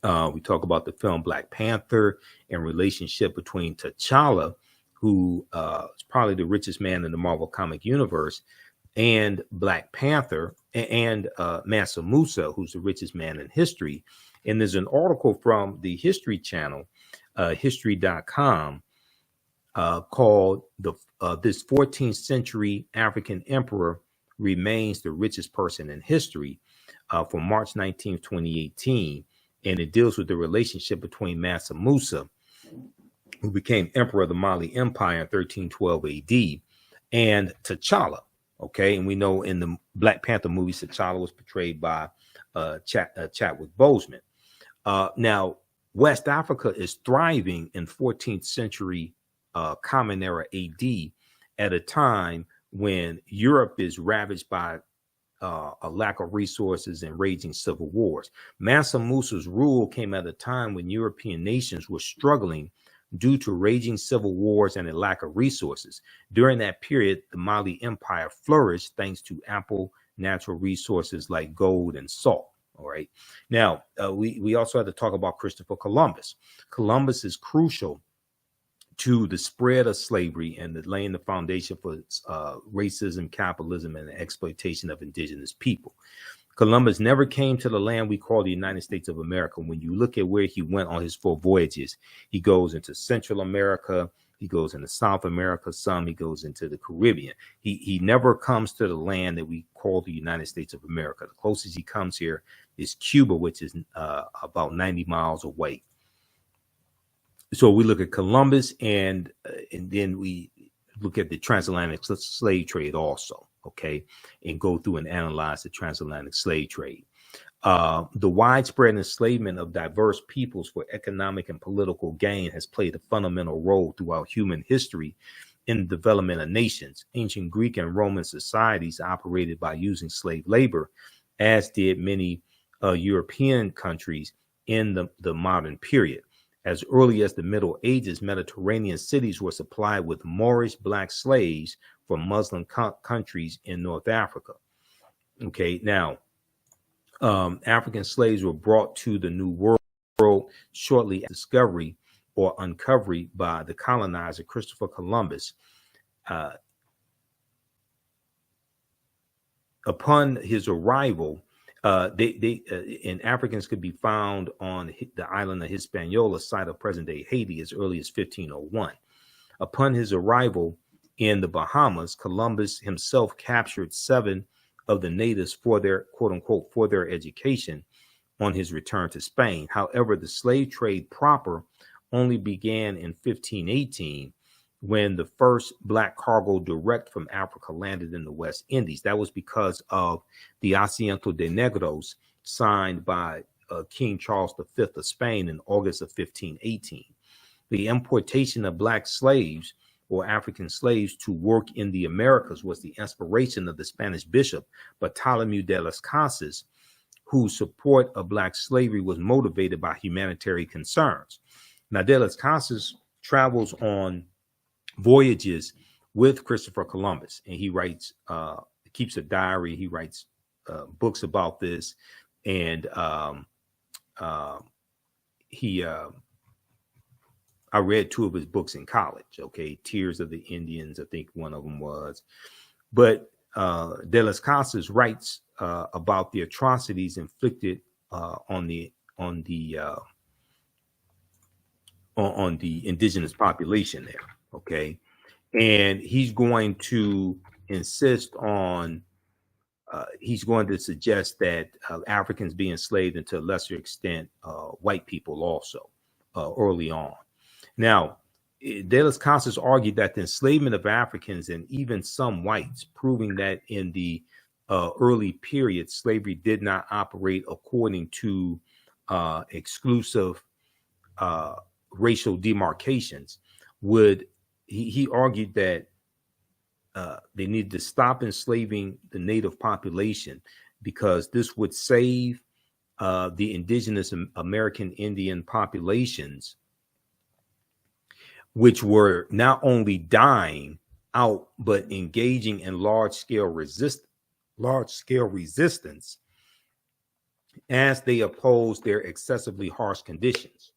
We talk about the film Black Panther and relationship between T'Challa, who is probably the richest man in the Marvel comic universe, and Black Panther, and Mansa Musa, who's the richest man in history. And there's an article from the History Channel, history.com, called This 14th Century African Emperor Remains the Richest Person in History, from March 19, 2018. And it deals with the relationship between Mansa Musa, who became emperor of the Mali Empire in 1312 AD, and T'Challa. Okay, and we know in the Black Panther movie, T'Challa was portrayed by Chadwick Boseman. Now, West Africa is thriving in 14th century Common Era AD, at a time when Europe is ravaged by a lack of resources and raging civil wars. Mansa Musa's rule came at a time when European nations were struggling due to raging civil wars and a lack of resources. During that period, the Mali Empire flourished thanks to ample natural resources like gold and salt. All right. Now, we also had to talk about Christopher Columbus. Columbus is crucial to the spread of slavery and laying the foundation for racism, capitalism, and the exploitation of indigenous people. Columbus never came to the land we call the United States of America. When you look at where he went on his 4 voyages, he goes into Central America, he goes into South America, he goes into the Caribbean. He never comes to the land that we call the United States of America. The closest he comes here is Cuba, which is about 90 miles away. So we look at Columbus, and then we look at the transatlantic slave trade also, okay, and go through and analyze the transatlantic slave trade. The widespread enslavement of diverse peoples for economic and political gain has played a fundamental role throughout human history in the development of nations. Ancient Greek and Roman societies operated by using slave labor, as did many European countries in the modern period. As early as the Middle Ages, Mediterranean cities were supplied with Moorish black slaves from Muslim countries in North Africa. Okay, now, African slaves were brought to the New World shortly after discovery or uncovery by the colonizer Christopher Columbus. Upon his arrival, and Africans could be found on the island of Hispaniola, site of present-day Haiti, as early as 1501. Upon his arrival in the Bahamas, Columbus himself captured 7 of the natives for their, quote unquote, for their education on his return to Spain. However, the slave trade proper only began in 1518, when the first black cargo direct from Africa landed in the West Indies. That was because of the Asiento de Negros signed by King Charles V of Spain in August of 1518. The importation of black slaves or African slaves to work in the Americas was the inspiration of the Spanish bishop Bartholomew de las Casas, whose support of black slavery was motivated by humanitarian concerns. Now, de las Casas travels on voyages with Christopher Columbus, and he writes, keeps a diary. He writes books about this, and I read 2 of his books in college. Okay, Tears of the Indians, I think one of them was. But de las Casas writes about the atrocities inflicted on the indigenous population there. Okay, and he's going to insist on, he's going to suggest that Africans be enslaved, and to a lesser extent, white people also, early on. Now, de las Casas argued that the enslavement of Africans and even some whites, proving that in the early period, slavery did not operate according to exclusive racial demarcations. He argued that they needed to stop enslaving the native population because this would save the indigenous American Indian populations, which were not only dying out but engaging in large-scale resistance as they opposed their excessively harsh conditions.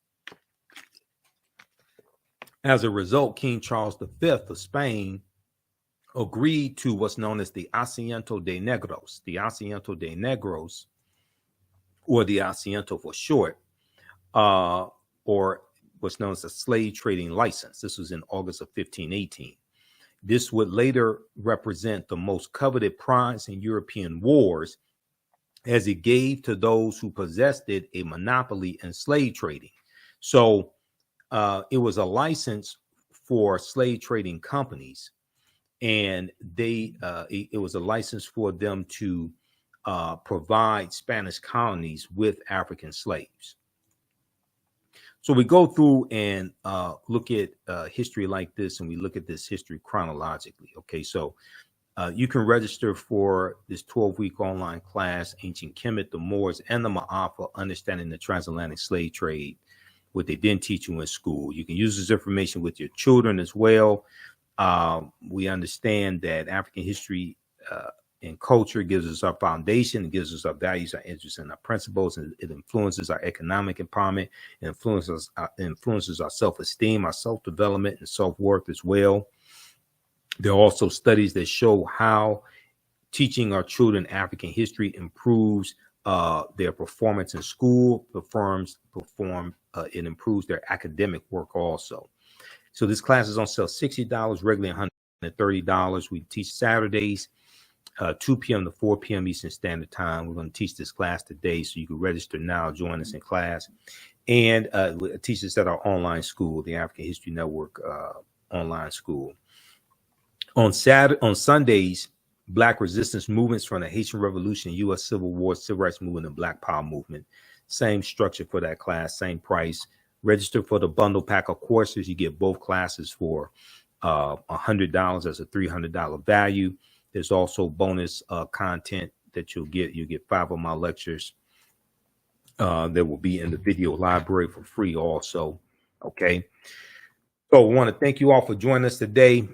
As a result, King Charles V of Spain agreed to what's known as the Asiento de Negros. The Asiento de Negros, or the Asiento for short, or what's known as a slave trading license. This was in August of 1518. This would later represent the most coveted prize in European wars, as it gave to those who possessed it a monopoly in slave trading. So it was a license for slave trading companies, and it was a license for them to provide Spanish colonies with African slaves. So we go through and look at history like this, and we look at this history chronologically. Okay, so you can register for this 12-week online class, Ancient Kemet, the Moors, and the Ma'afa, Understanding the Transatlantic Slave Trade, what they didn't teach you in school. You can use this information with your children as well. We understand that African history and culture gives us our foundation, it gives us our values, our interests, and our principles, and it influences our economic empowerment, it influences our self-esteem, our self-development, and self-worth as well. There are also studies that show how teaching our children African history improves their performance in school, it improves their academic work also. So this class is on sale $60, regularly $130. We teach Saturdays, 2 p.m. to 4 p.m. Eastern Standard Time. We're going to teach this class today, so you can register now, join us in class. And we teach this at our online school, the African History Network online school. On Sundays, Black resistance movements from the Haitian Revolution, U.S. Civil War, Civil Rights Movement, and Black Power Movement. Same structure for that class, same price. Register for the bundle pack of courses. You get both classes for $100 as a $300 value. There's also bonus content that you'll get. You get 5 of my lectures that will be in the video library for free also. Okay. So I want to thank you all for joining us today.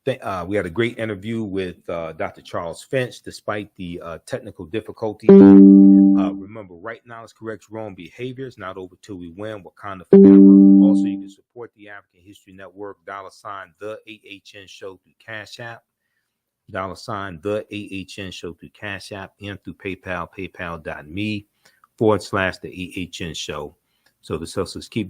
We had a great interview with Dr. Charles Finch, despite the technical difficulties. Remember, right now is correct wrong behaviors, not over till we win. Wakanda forever. Also, you can support the African History Network, $the AHN Show through Cash App, $the AHN Show through Cash App, and through PayPal, paypal.me/the AHN Show. So this helps us keep